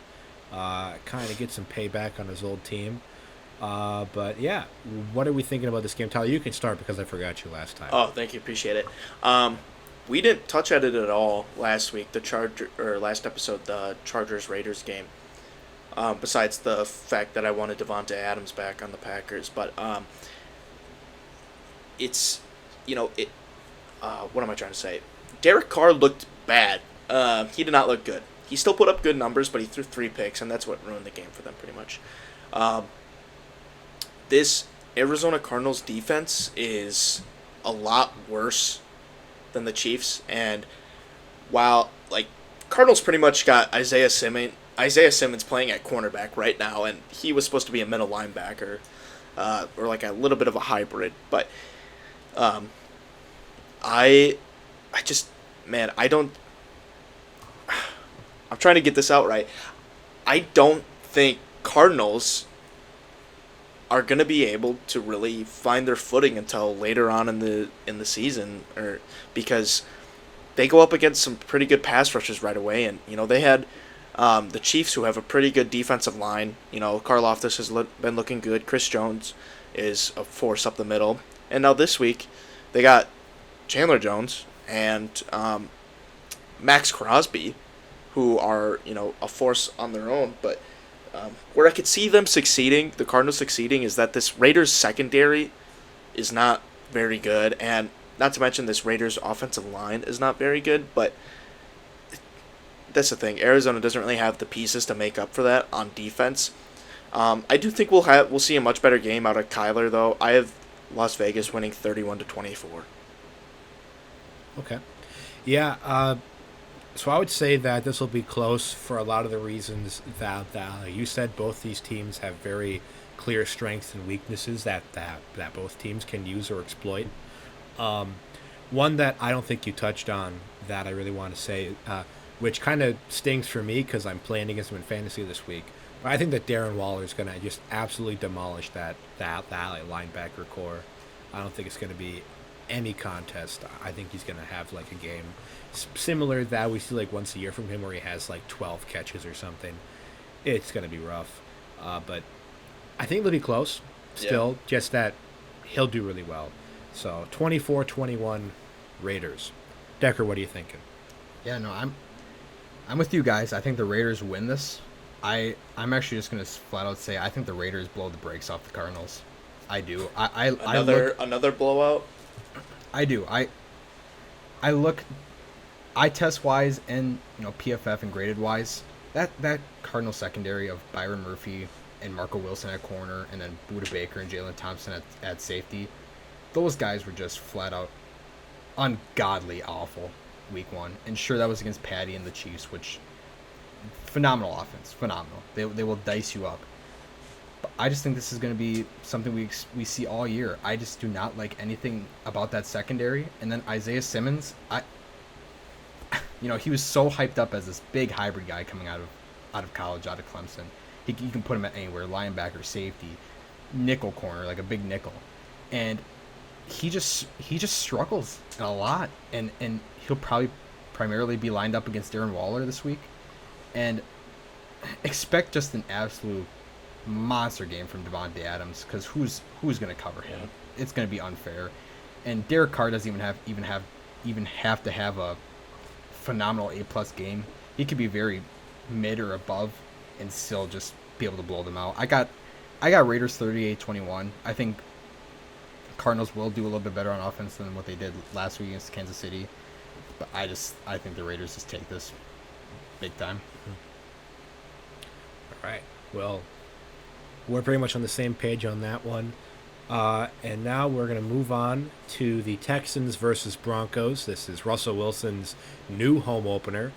kind of get some payback on his old team. But yeah, what are we thinking about this game? Tyler, you can start because I forgot you last time. Oh, thank you, appreciate it. We didn't touch at it at all last week. Last episode, the Chargers Raiders game. Besides the fact that I wanted Devontae Adams back on the Packers, but it's what am I trying to say? Derek Carr looked bad. He did not look good. He still put up good numbers, but he threw 3 picks, and that's what ruined the game for them pretty much. This Arizona Cardinals defense is a lot worse than the Chiefs, and while like Cardinals pretty much got Isaiah Simmons playing at cornerback right now, and he was supposed to be a middle linebacker, or like a little bit of a hybrid. But I I just man I don't. I'm trying to get this out right. I don't think Cardinals are going to be able to really find their footing until later on in the season, or because they go up against some pretty good pass rushers right away, and they had the Chiefs, who have a pretty good defensive line. Karlaftis has been looking good. Chris Jones is a force up the middle, and now this week they got Chandler Jones and Max Crosby, who are a force on their own. But where I could see them succeeding, the Cardinals succeeding, is that this Raiders secondary is not very good, and not to mention this Raiders offensive line is not very good. But that's the thing. Arizona doesn't really have the pieces to make up for that on defense. I do think we'll see a much better game out of Kyler, though. I have Las Vegas winning 31-24. Okay. Yeah. So I would say that this will be close for a lot of the reasons that you said. Both these teams have very clear strengths and weaknesses that both teams can use or exploit. One that I don't think you touched on that I really want to say, which kind of stings for me because I'm playing against him in fantasy this week. But I think that Darren Waller is going to just absolutely demolish that linebacker core. I don't think it's going to be any contest. I think he's going to have like a game similar that we see like once a year from him, where he has like 12 catches or something. It's going to be rough, but I think it'll be close still. Yeah. Just that he'll do really well. So 24-21 Raiders. Decker, what are you thinking? Yeah, no, I'm with you guys. I think the Raiders win this. I'm actually just gonna flat out say I think the Raiders blow the brakes off the Cardinals. I do. Another blowout. I do. I look eye test wise and PFF and graded wise, that Cardinal secondary of Byron Murphy and Marco Wilson at corner, and then Budda Baker and Jalen Thompson at safety, those guys were just flat out ungodly awful week one. And sure, that was against Patty and the Chiefs, which phenomenal offense, phenomenal. They will dice you up. But I just think this is going to be something we see all year. I just do not like anything about that secondary. And then Isaiah Simmons, he was so hyped up as this big hybrid guy coming out of college, out of Clemson. You can put him at anywhere, linebacker, safety, nickel corner, like a big nickel. And he just struggles a lot, and he'll probably primarily be lined up against Darren Waller this week. And expect just an absolute monster game from Devontae Adams, because who's going to cover him? It's going to be unfair. And Derek Carr doesn't even have to have a phenomenal A+ game. He could be very mid or above and still just be able to blow them out. I got Raiders 38-21. I think Cardinals will do a little bit better on offense than what they did last week against Kansas City. But I think the Raiders just take this big time. All right. Well, we're pretty much on the same page on that one. And now we're going to move on to the Texans versus Broncos. This is Russell Wilson's new home opener.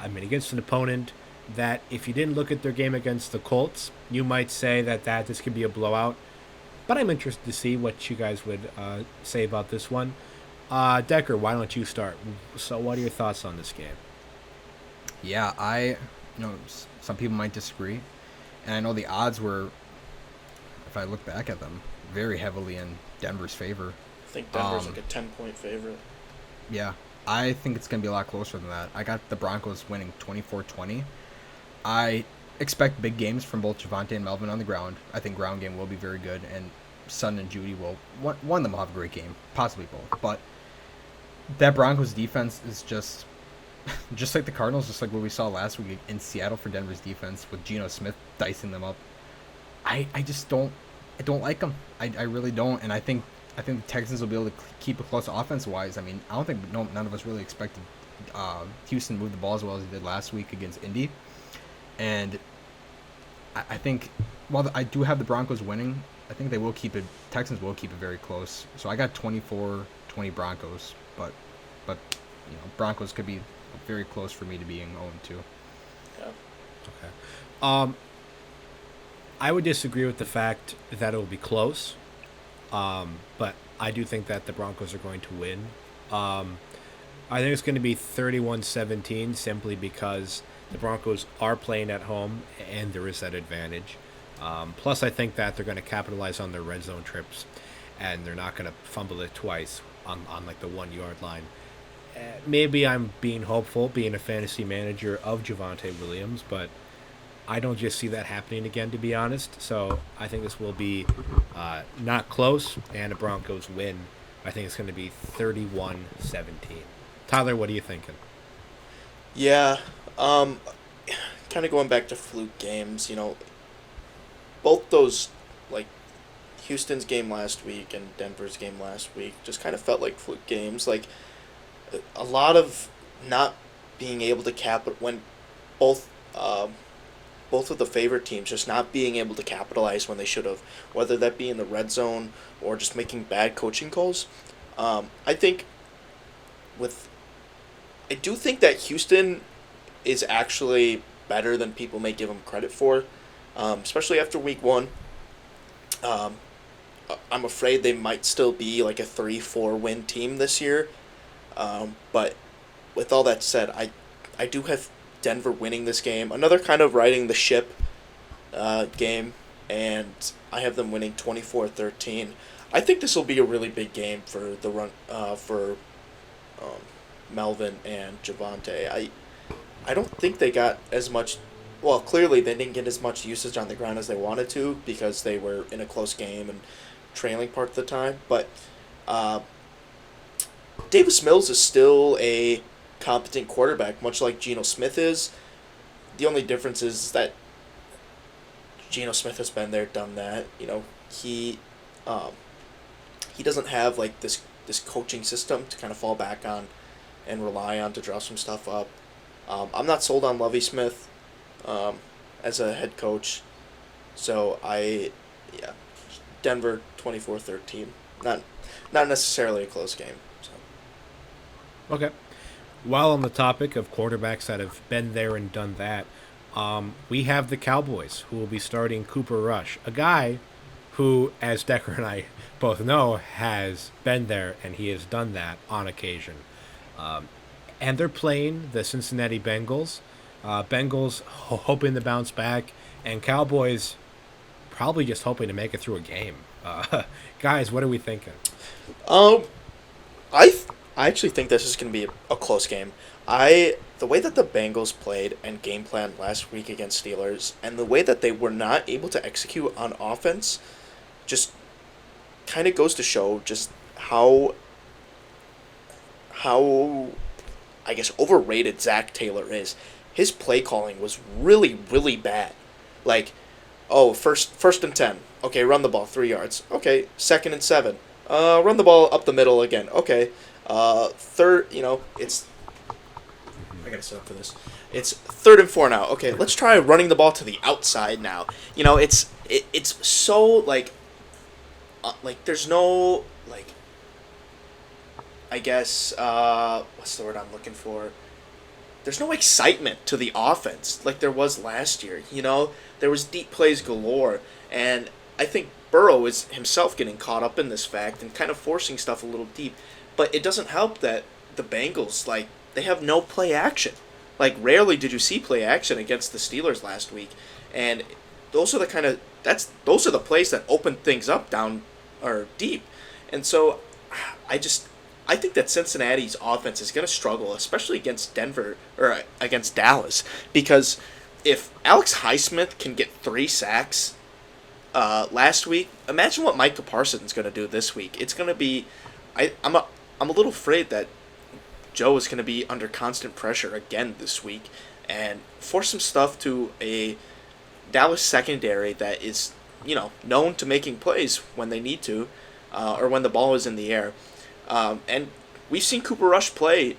Against an opponent that, if you didn't look at their game against the Colts, you might say that this could be a blowout. But I'm interested to see what you guys would say about this one. Decker, why don't you start? So what are your thoughts on this game? Yeah, some people might disagree. And I know the odds were, if I look back at them, very heavily in Denver's favor. I think Denver's like a 10-point favorite. Yeah, I think it's going to be a lot closer than that. I got the Broncos winning 24-20. I expect big games from both Javonte and Melvin on the ground. I think ground game will be very good, and Sutton and Judy one of them will have a great game, possibly both. But that Broncos defense is just like the Cardinals, just like what we saw last week in Seattle for Denver's defense with Geno Smith dicing them up. I just don't like them. I really don't, and I think the Texans will be able to keep it close offense-wise. I mean, I don't think none of us really expected Houston to move the ball as well as he did last week against Indy. And I think, while I do have the Broncos winning, I think they will keep it. Texans will keep it very close. So I got 24-20 Broncos, but Broncos could be very close for me to being 0-2. Yeah. Okay. I would disagree with the fact that it will be close, but I do think that the Broncos are going to win. I think it's going to be 31-17 simply because the Broncos are playing at home and there is that advantage. Plus, I think that they're going to capitalize on their red zone trips and they're not going to fumble it twice on like the 1 yard line. Maybe I'm being hopeful, being a fantasy manager of Javonte Williams, but I don't just see that happening again, to be honest. So I think this will be not close and a Broncos win. I think it's going to be 31-17. Tyler, what are you thinking? Yeah. Kind of going back to fluke games, both those, like, Houston's game last week and Denver's game last week just kind of felt like fluke games. Like, a lot of not being able to when both of the favorite teams just not being able to capitalize when they should have, whether that be in the red zone or just making bad coaching calls. I do think that Houston is actually better than people may give them credit for, especially after week 1. I'm afraid they might still be like a 3-4 win team this year. But with all that said, I do have Denver winning this game. Another kind of riding the ship game, and I have them winning 24-13. I think this will be a really big game for the run for Melvin and Javonte. I don't think they got as much. Well, clearly they didn't get as much usage on the ground as they wanted to because they were in a close game and trailing part of the time. But Davis Mills is still a competent quarterback, much like Geno Smith is. The only difference is that Geno Smith has been there, done that. He doesn't have like this coaching system to kind of fall back on and rely on to draw some stuff up. I'm not sold on Lovie Smith as a head coach, so Denver 24-13. Not necessarily a close game. So. Okay. While on the topic of quarterbacks that have been there and done that, we have the Cowboys who will be starting Cooper Rush, a guy who, as Decker and I both know, has been there and he has done that on occasion. And they're playing the Cincinnati Bengals. Bengals hoping to bounce back, and Cowboys probably just hoping to make it through a game. Guys, what are we thinking? I actually think this is going to be a close game. The way that the Bengals played and game planned last week against Steelers, and the way that they were not able to execute on offense, just kind of goes to show just how I guess overrated Zach Taylor is. His play calling was really, really bad. Like, first and 10. Okay, run the ball 3 yards. Okay, 2nd and 7. Run the ball up the middle again. Okay. Third, it's. I gotta set up for this. It's 3rd and 4 now. Okay, let's try running the ball to the outside now. It's so like there's no like. I guess what's the word I'm looking for? There's no excitement to the offense like there was last year. There was deep plays galore, and I think Burrow is himself getting caught up in this fact and kind of forcing stuff a little deep. But it doesn't help that the Bengals, like, they have no play action. Like, rarely did you see play action against the Steelers last week. And those are the plays that open things up down or deep. And so I think that Cincinnati's offense is going to struggle, especially against Denver or against Dallas, because if Alex Highsmith can get 3 sacks last week, imagine what Micah Parsons is going to do this week. It's going to be I'm a little afraid that Joe is going to be under constant pressure again this week and force some stuff to a Dallas secondary that is, known to making plays when they need to or when the ball is in the air. And we've seen Cooper Rush play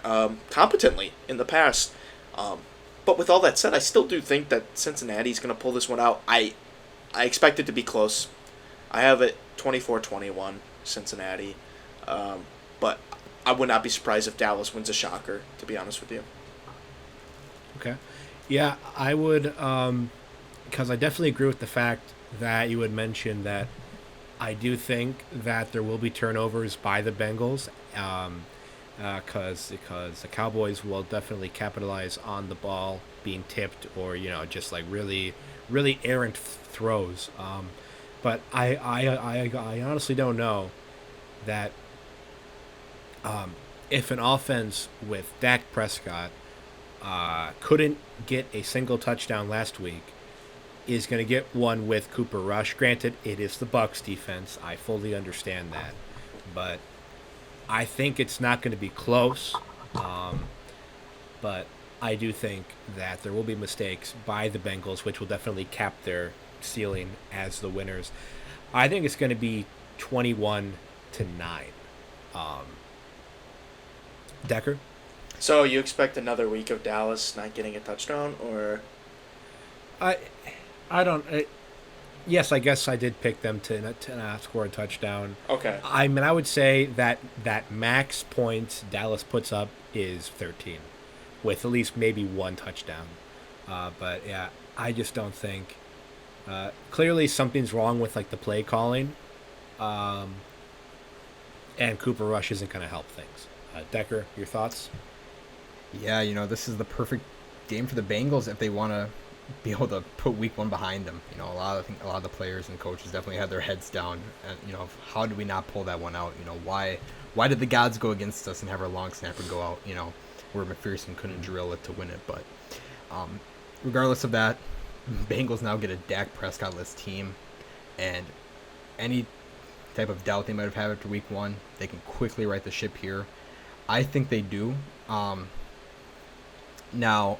competently in the past. But with all that said, I still do think that Cincinnati's going to pull this one out. I expect it to be close. I have it 24-21 Cincinnati. But I would not be surprised if Dallas wins a shocker, to be honest with you. Okay. Yeah, I would, because I definitely agree with the fact that you had mentioned that I do think that there will be turnovers by the Bengals, because the Cowboys will definitely capitalize on the ball being tipped or just like really really errant throws. But I honestly don't know that if an offense with Dak Prescott couldn't get a single touchdown last week, is going to get one with Cooper Rush. Granted, it is the Bucs defense. I fully understand that, but I think it's not going to be close. But I do think that there will be mistakes by the Bengals, which will definitely cap their ceiling as the winners. I think it's going to be 21-9. Decker? So you expect another week of Dallas not getting a touchdown, or? I don't. Yes, I guess I did pick them to not score a touchdown. Okay. I mean, I would say that max points Dallas puts up is 13, with at least maybe one touchdown. But yeah, I just don't think. Clearly, something's wrong with like the play calling, and Cooper Rush isn't going to help things. Decker, your thoughts? Yeah, this is the perfect game for the Bengals if they want to be able to put week one behind them. A lot of the players and coaches definitely had their heads down, and how did we not pull that one out? Why did the gods go against us and have our long snapper go out? Where McPherson couldn't drill it to win it. But regardless of that, Bengals now get a Dak Prescott-less team, and any type of doubt they might have had after week one, they can quickly right the ship here. I think they do. Now,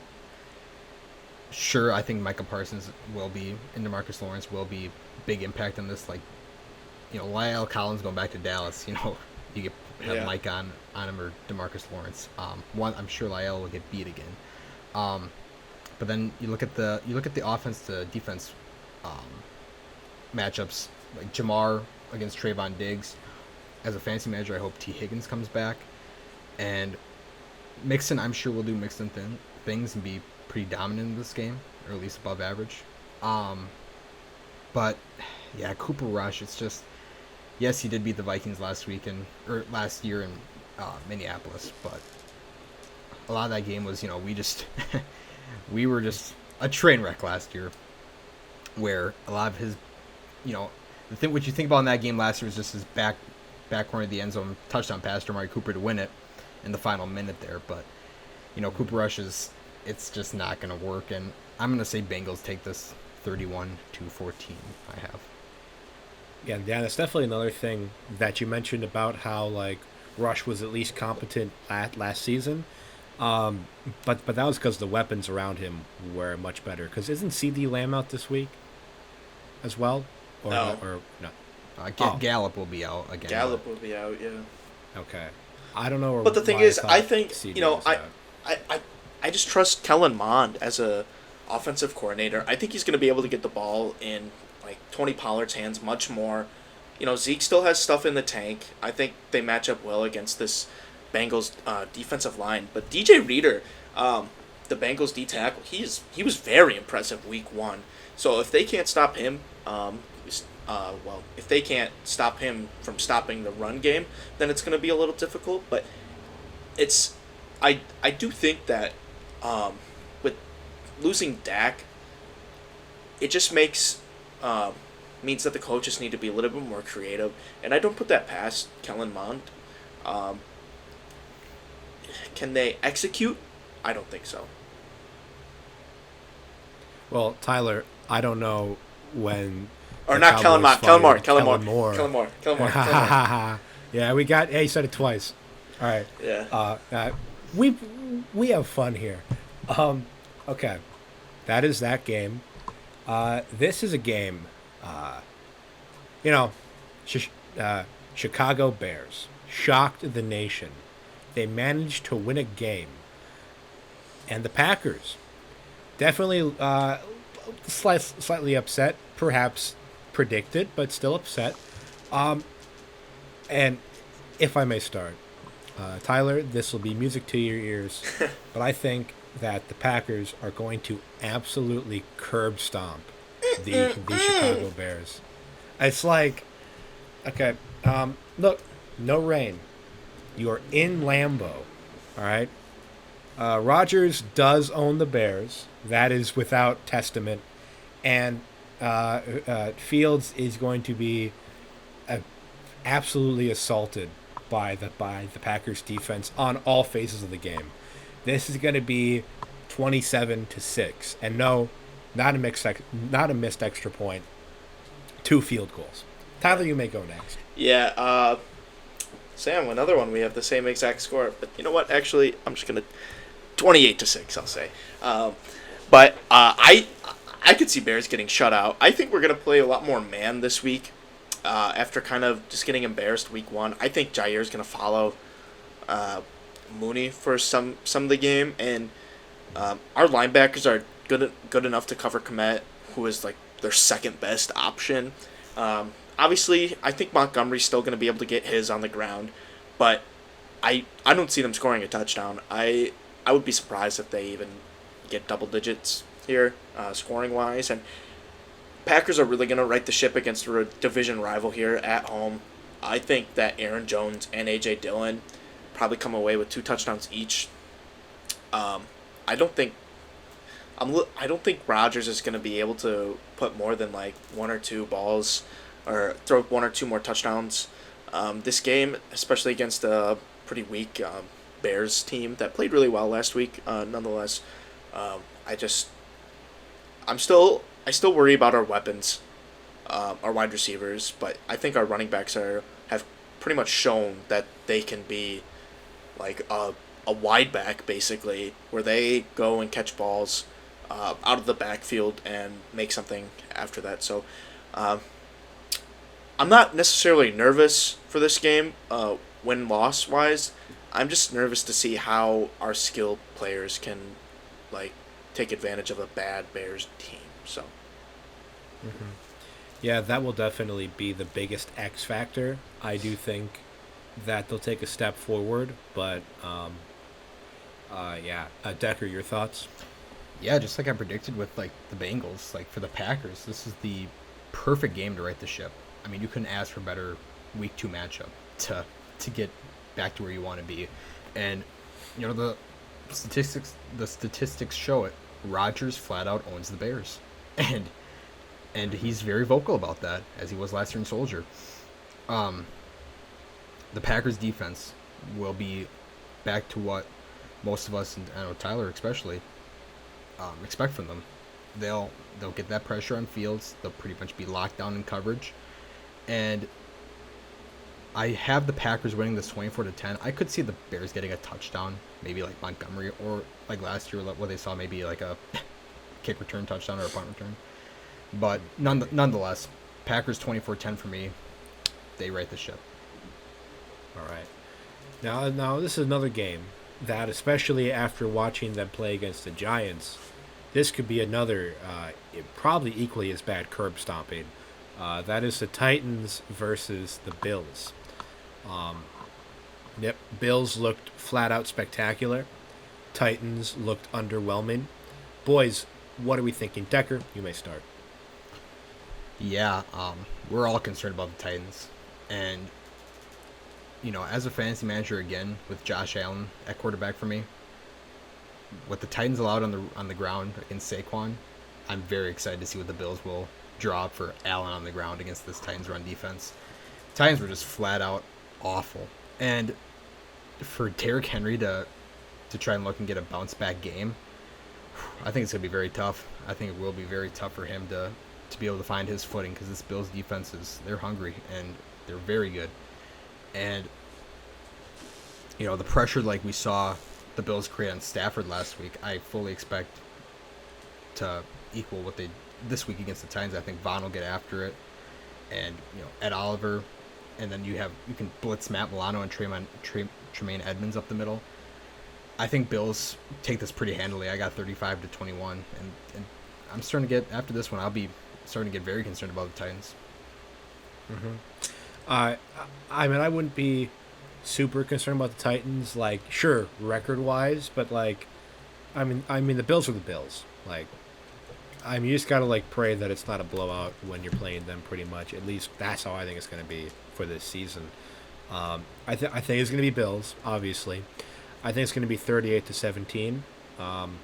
sure, I think Micah Parsons will be, and DeMarcus Lawrence will be big impact on this. Like, Lyle Collins going back to Dallas, you get have Mike on him, or DeMarcus Lawrence. I'm sure Lyle will get beat again. But then you look at the offense to defense matchups, like Jamar against Trayvon Diggs. As a fantasy manager, I hope T. Higgins comes back, and Mixon, I'm sure will do Mixon things and be pretty dominant in this game, or at least above average. But yeah, Cooper Rush, it's just, yes, he did beat the Vikings last year in Minneapolis, but a lot of that game was, we were just a train wreck last year, where a lot of his, what you think about in that game last year was just his back corner of the end zone touchdown pass to Amari Cooper to win it in the final minute there. But Cooper Rush it's just not going to work, and I'm going to say Bengals take this 31-14. I have. Yeah, that's definitely another thing that you mentioned about how like Rush was at least competent last season. But that was because the weapons around him were much better. Because isn't CD Lamb out this week as well? Or no? Gallup will be out again. Gallup will be out, yeah. Okay. I don't know. But the thing is, I think, CD I just trust Kellen Mond as a offensive coordinator. I think he's going to be able to get the ball in like Tony Pollard's hands much more. Zeke still has stuff in the tank. I think they match up well against this Bengals defensive line. But DJ Reader, the Bengals D tackle, he was very impressive week one. So if they can't stop him, if they can't stop him from stopping the run game, then it's going to be a little difficult. But I do think that with losing Dak, it just means that the coaches need to be a little bit more creative, and I don't put that past Kellen Mond. Can they execute? I don't think so. Well, Tyler, I don't know when. Or not Kellen Mond. Kellen Moore. Yeah, we got. Hey, you said it twice. All right. Yeah. We have fun here. Okay, that is that game. This is a game. Chicago Bears shocked the nation. They managed to win a game, and the Packers definitely slightly upset, perhaps predicted, but still upset. And if I may start, Tyler, this will be music to your ears, but I think that the Packers are going to absolutely curb stomp the Chicago Bears. It's like, okay, look, no rain. You're in Lambeau, all right? Rodgers does own the Bears. That is without testament. And Fields is going to be absolutely assaulted by the Packers defense on all phases of the game. This is going to be 27-6, and no, not a missed extra point. 2 field goals. Tyler, you may go next. Yeah, Sam, another one. We have the same exact score, but you know what? Actually, I'm just gonna 28-6. I'll say. I could see Bears getting shut out. I think we're gonna play a lot more man this week. After kind of just getting embarrassed week 1, I think Jair's gonna follow Mooney for some of the game, and our linebackers are good enough to cover Kmet, who is like their second best option. Obviously, I think Montgomery's still going to be able to get his on the ground, but I don't see them scoring a touchdown. I would be surprised if they even get double digits here, scoring wise. And Packers are really going to right the ship against a division rival here at home. I think that Aaron Jones and A.J. Dillon probably come away with 2 touchdowns each. I don't think Rodgers is going to be able to put more than like 1 or 2 balls or throw 1 or 2 more touchdowns. This game, especially against a pretty weak Bears team that played really well last week, nonetheless, I still worry about our weapons, our wide receivers, but I think our running backs have pretty much shown that they can be like a wide back, basically, where they go and catch balls out of the backfield and make something after that. So I'm not necessarily nervous for this game, win-loss wise. I'm just nervous to see how our skilled players can like take advantage of a bad Bears team. So. Mm-hmm. Yeah, that will definitely be the biggest X factor. I do think that they'll take a step forward, but Decker, your thoughts? Yeah, just like I predicted with like the Bengals, like for the Packers, this is the perfect game to right the ship. I mean, you couldn't ask for a better week 2 matchup to get back to where you want to be. And you know, the statistics show it. Rodgers flat out owns the Bears. And he's very vocal about that, as he was last year in Soldier. The Packers defense will be back to what most of us, and I know Tyler especially, expect from them. They'll get that pressure on Fields. They'll pretty much be locked down in coverage. And I have the Packers winning this 24-10. I could see the Bears getting a touchdown, maybe like Montgomery, or like last year where they saw maybe like a kick return touchdown or a punt return. But nonetheless, Packers 24-10 for me. They right the ship. All right. Now this is another game that, especially after watching them play against the Giants, this could be another probably equally as bad curb stomping. That is the Titans versus the Bills. Bills looked flat out spectacular. Titans looked underwhelming. Boys, what are we thinking? Decker, you may start. Yeah, we're all concerned about the Titans. And, you know, as a fantasy manager again, with Josh Allen at quarterback for me, what the Titans allowed on the ground against Saquon, I'm very excited to see what the Bills will draw up for Allen on the ground against this Titans run defense. Titans were just flat out awful. And for Derrick Henry to try and look and get a bounce back game, I think it's going to be very tough. I think it will be very tough for him to be able to find his footing, because this Bills defense they're hungry and they're very good. And, you know, the pressure like we saw the Bills create on Stafford last week, I fully expect to equal what they this week against the Titans. I think Vaughn will get after it, and you know, Ed Oliver, and then you can blitz Matt Milano and Tremaine Edmonds up the middle. I think Bills take this pretty handily. I got 35-21, and I'm starting to get, after this one, I'll be starting to get very concerned about the Titans. Uh, I mean, I wouldn't be super concerned about the Titans. Like, sure, record wise, but like, I mean, the Bills are the Bills. Like, I mean, you just gotta like pray that it's not a blowout when you're playing them. Pretty much, at least that's how I think it's gonna be for this season. I think it's gonna be Bills. Obviously, I think it's gonna be 38-17. Um,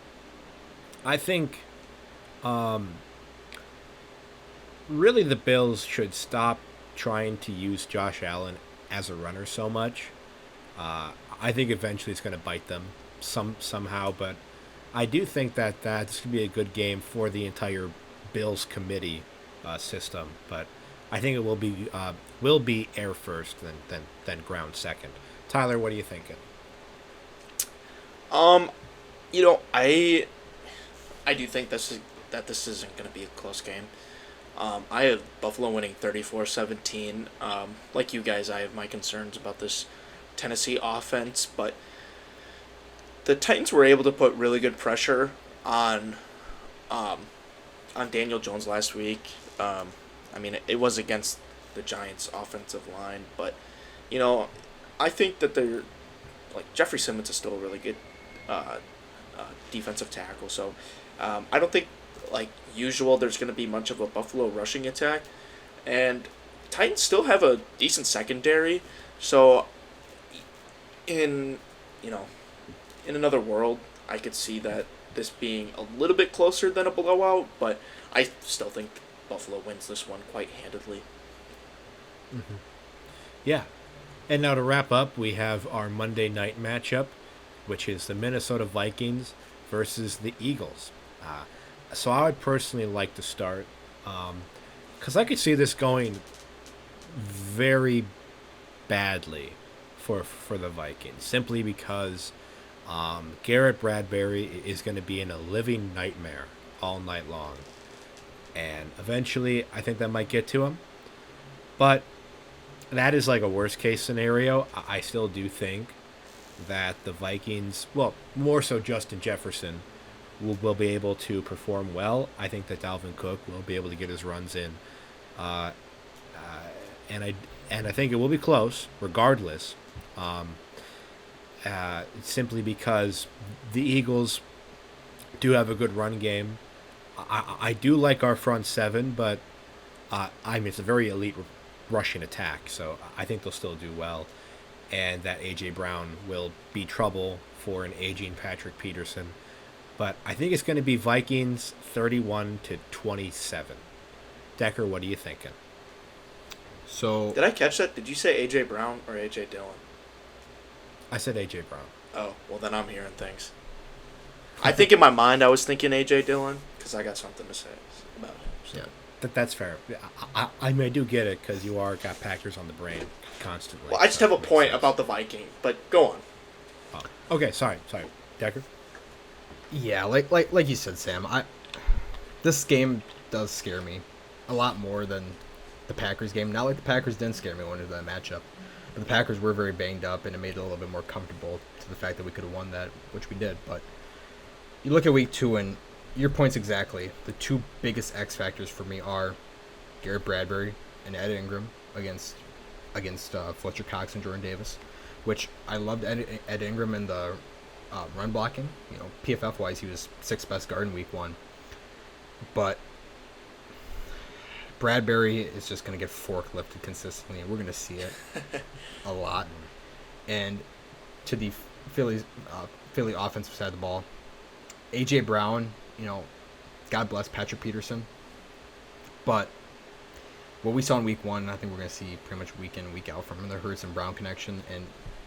I think really the Bills should stop trying to use Josh Allen as a runner so much. I think eventually it's going to bite them somehow, but I do think that this could be a good game for the entire Bills committee system. But I think it will be air first, then ground second. Tyler, what are you thinking? Um, I do think that this isn't going to be a close game. I have Buffalo winning 34-17. Like you guys, I have my concerns about this Tennessee offense, but the Titans were able to put really good pressure um, on Daniel Jones last week. I mean, it was against the Giants' offensive line, but you know, I think that they're like Jeffrey Simmons is still a really good uh, defensive tackle. So I don't think like usual there's going to be much of a Buffalo rushing attack, and Titans still have a decent secondary. So in you know in another world, I could see that this being a little bit closer than a blowout, but I still think Buffalo wins this one quite handedly. Yeah. And now to wrap up, we have our Monday night matchup, which is the Minnesota Vikings versus the Eagles. So I would personally like to start because I could see this going very badly for the Vikings, simply because Garrett Bradbury is going to be in a living nightmare all night long, and eventually I think that might get to him. But that is like a worst case scenario. I still do think that the Vikings, well, more so Justin Jefferson, will be able to perform well. I think that Dalvin Cook will be able to get his runs in, uh, and I think it will be close regardless. Simply because the Eagles do have a good run game. I do like our front seven, but I mean it's a very elite rushing attack, so I think they'll still do well, and that AJ Brown will be trouble for an aging Patrick Peterson. But I think it's going to be Vikings 31-27. Decker, what are you thinking? So Did I catch that? Did you say AJ Brown or AJ Dillon? I said AJ Brown. Oh, well then I'm hearing things. I think in my mind I was thinking AJ Dillon because I got something to say about him. So. yeah, That's fair. I mean, I do get it because you are got Packers on the brain constantly. Well, I just so have a it makes point sense. about the Viking, but go on. Oh. Okay, sorry, Decker. yeah, like you said, Sam. This game does scare me a lot more than the Packers game. Not like the Packers didn't scare me when into that matchup, but the Packers were very banged up, and it made it a little bit more comfortable to the fact that we could have won that, which we did. But you look at week 2, and your points exactly. The two biggest X factors for me are Garrett Bradbury and Ed Ingram against Fletcher Cox and Jordan Davis, which I loved Ed Ingram in the run blocking. You know, PFF wise, he was 6th best guard in week 1, but Bradbury is just going to get forklifted consistently, and we're going to see it a lot. And to the Philly offensive side of the ball, AJ Brown, you know, God bless Patrick Peterson, but what we saw in week 1, I think we're going to see pretty much week in, week out from him, the Hurts and Brown connection, and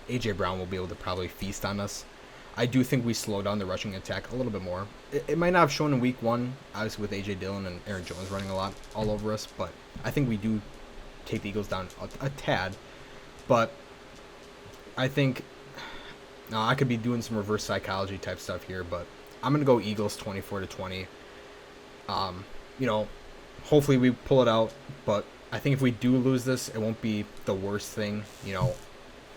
AJ Brown will be able to probably feast on us. I do think we slow down the rushing attack a little bit more. It might not have shown in week 1, obviously with AJ Dillon and Aaron Jones running a lot all over us, but I think we do take the Eagles down a tad. But I think I could be doing some reverse psychology type stuff here, but I'm gonna go Eagles 24-20. You know, hopefully we pull it out, but I think if we do lose this, it won't be the worst thing. You know,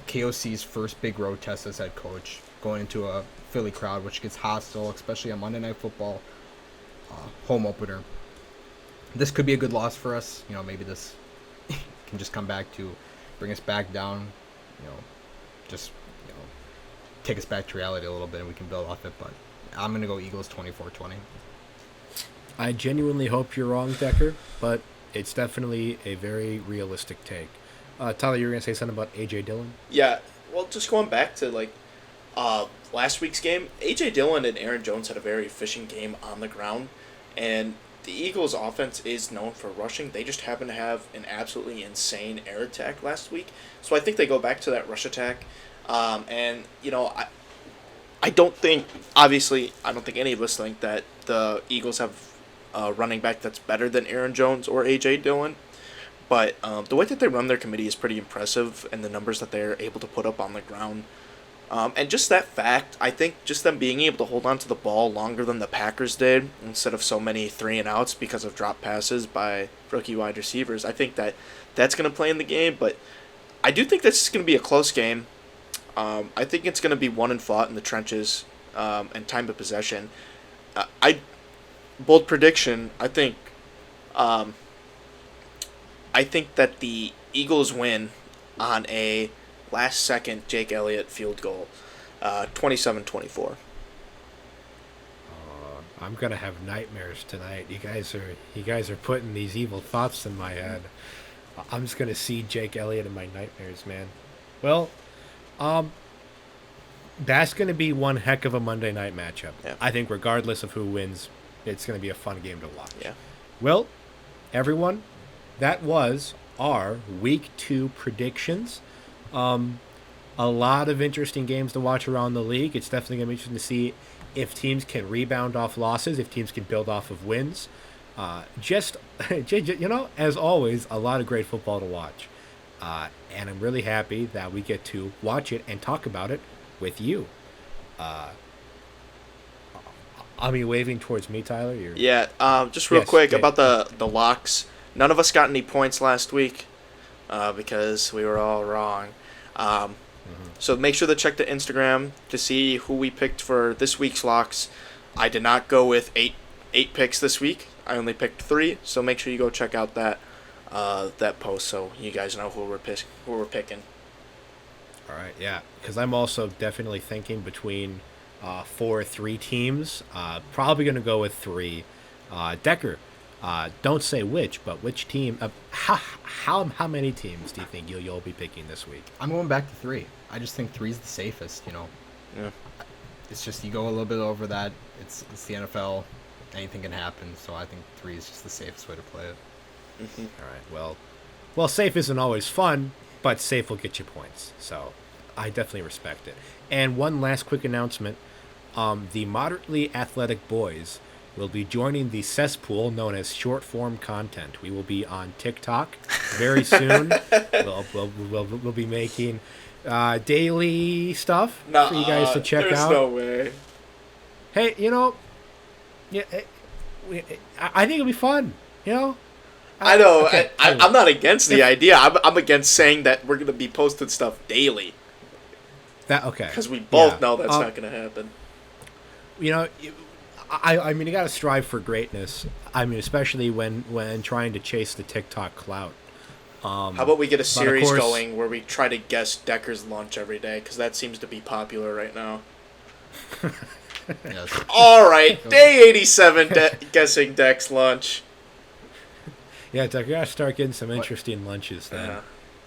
KOC's first big road test as head coach, going into a Philly crowd, which gets hostile, especially on Monday Night Football, home opener. This could be a good loss for us. You know, maybe this can just come back to bring us back down, just take us back to reality a little bit, and we can build off it. But I'm gonna go Eagles 24-20. I genuinely hope you're wrong, Decker, but it's definitely a very realistic take. Tyler, you were going to say something about A.J. Dillon? Yeah, well, just going back to, last week's game, A.J. Dillon and Aaron Jones had a very efficient game on the ground, and the Eagles' offense is known for rushing. They just happen to have an absolutely insane air attack last week, so I think they go back to that rush attack, and, I don't think any of us think that the Eagles have a running back that's better than Aaron Jones or A.J. Dillon. But the way that they run their committee is pretty impressive, and the numbers that they're able to put up on the ground. And just that fact, I think just them being able to hold on to the ball longer than the Packers did, instead of so many 3-and-outs because of drop passes by rookie wide receivers, I think that's going to play in the game. But I do think this is going to be a close game. I think it's going to be won and fought in the trenches and time of possession. Bold prediction, I think that the Eagles win on a last-second Jake Elliott field goal, 27-24. I'm gonna have nightmares tonight. You guys are putting these evil thoughts in my head. I'm just gonna see Jake Elliott in my nightmares, man. Well, that's gonna be one heck of a Monday night matchup. Yeah. I think regardless of who wins, it's gonna be a fun game to watch. Yeah. Well, everyone, that was our Week 2 predictions. A lot of interesting games to watch around the league. It's definitely going to be interesting to see if teams can rebound off losses, if teams can build off of wins. As always, a lot of great football to watch. And I'm really happy that we get to watch it and talk about it with you. Are you waving towards me, Tyler? Yeah, just real quick about the locks. None of us got any points last week because we were all wrong. So make sure to check the Instagram to see who we picked for this week's locks. I did not go with eight picks this week. I only picked 3, so make sure you go check out that post so you guys know who we're picking. All right, yeah, because I'm also definitely thinking between 4 or 3 teams. Probably going to go with 3. Decker, don't say which, but which team? How many teams do you think you'll be picking this week? I'm going back to 3. I just think 3 is the safest. Yeah. It's just you go a little bit over that. It's the NFL. Anything can happen. So I think 3 is just the safest way to play it. Mm-hmm. All right. Well, safe isn't always fun, but safe will get you points. So I definitely respect it. And one last quick announcement: the moderately athletic boys will be joining the cesspool known as short form content. We will be on TikTok very soon. We'll be making daily stuff for you guys to check out. There's no way. Hey, I think it'll be fun. I know. Okay, I'm not against the idea. I'm against saying that we're going to be posting stuff daily. Okay. Because we both know that's not going to happen. I mean, you got to strive for greatness. I mean, especially when trying to chase the TikTok clout. How about we get a series course, going where we try to guess Decker's lunch every day? Because that seems to be popular right now. Yes. All right, day 87, guessing Deck's lunch. Yeah, Decker, you got to start getting some interesting lunches then.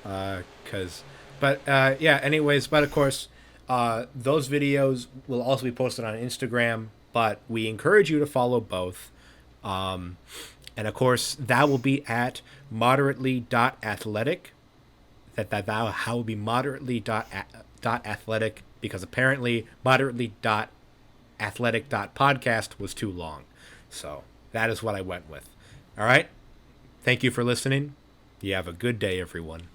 Anyways, but of course, those videos will also be posted on Instagram, but we encourage you to follow both. And of course, that will be at moderately.athletic. That will be moderately.athletic, because apparently moderately.athletic.podcast was too long. So that is what I went with. All right. Thank you for listening. You have a good day, everyone.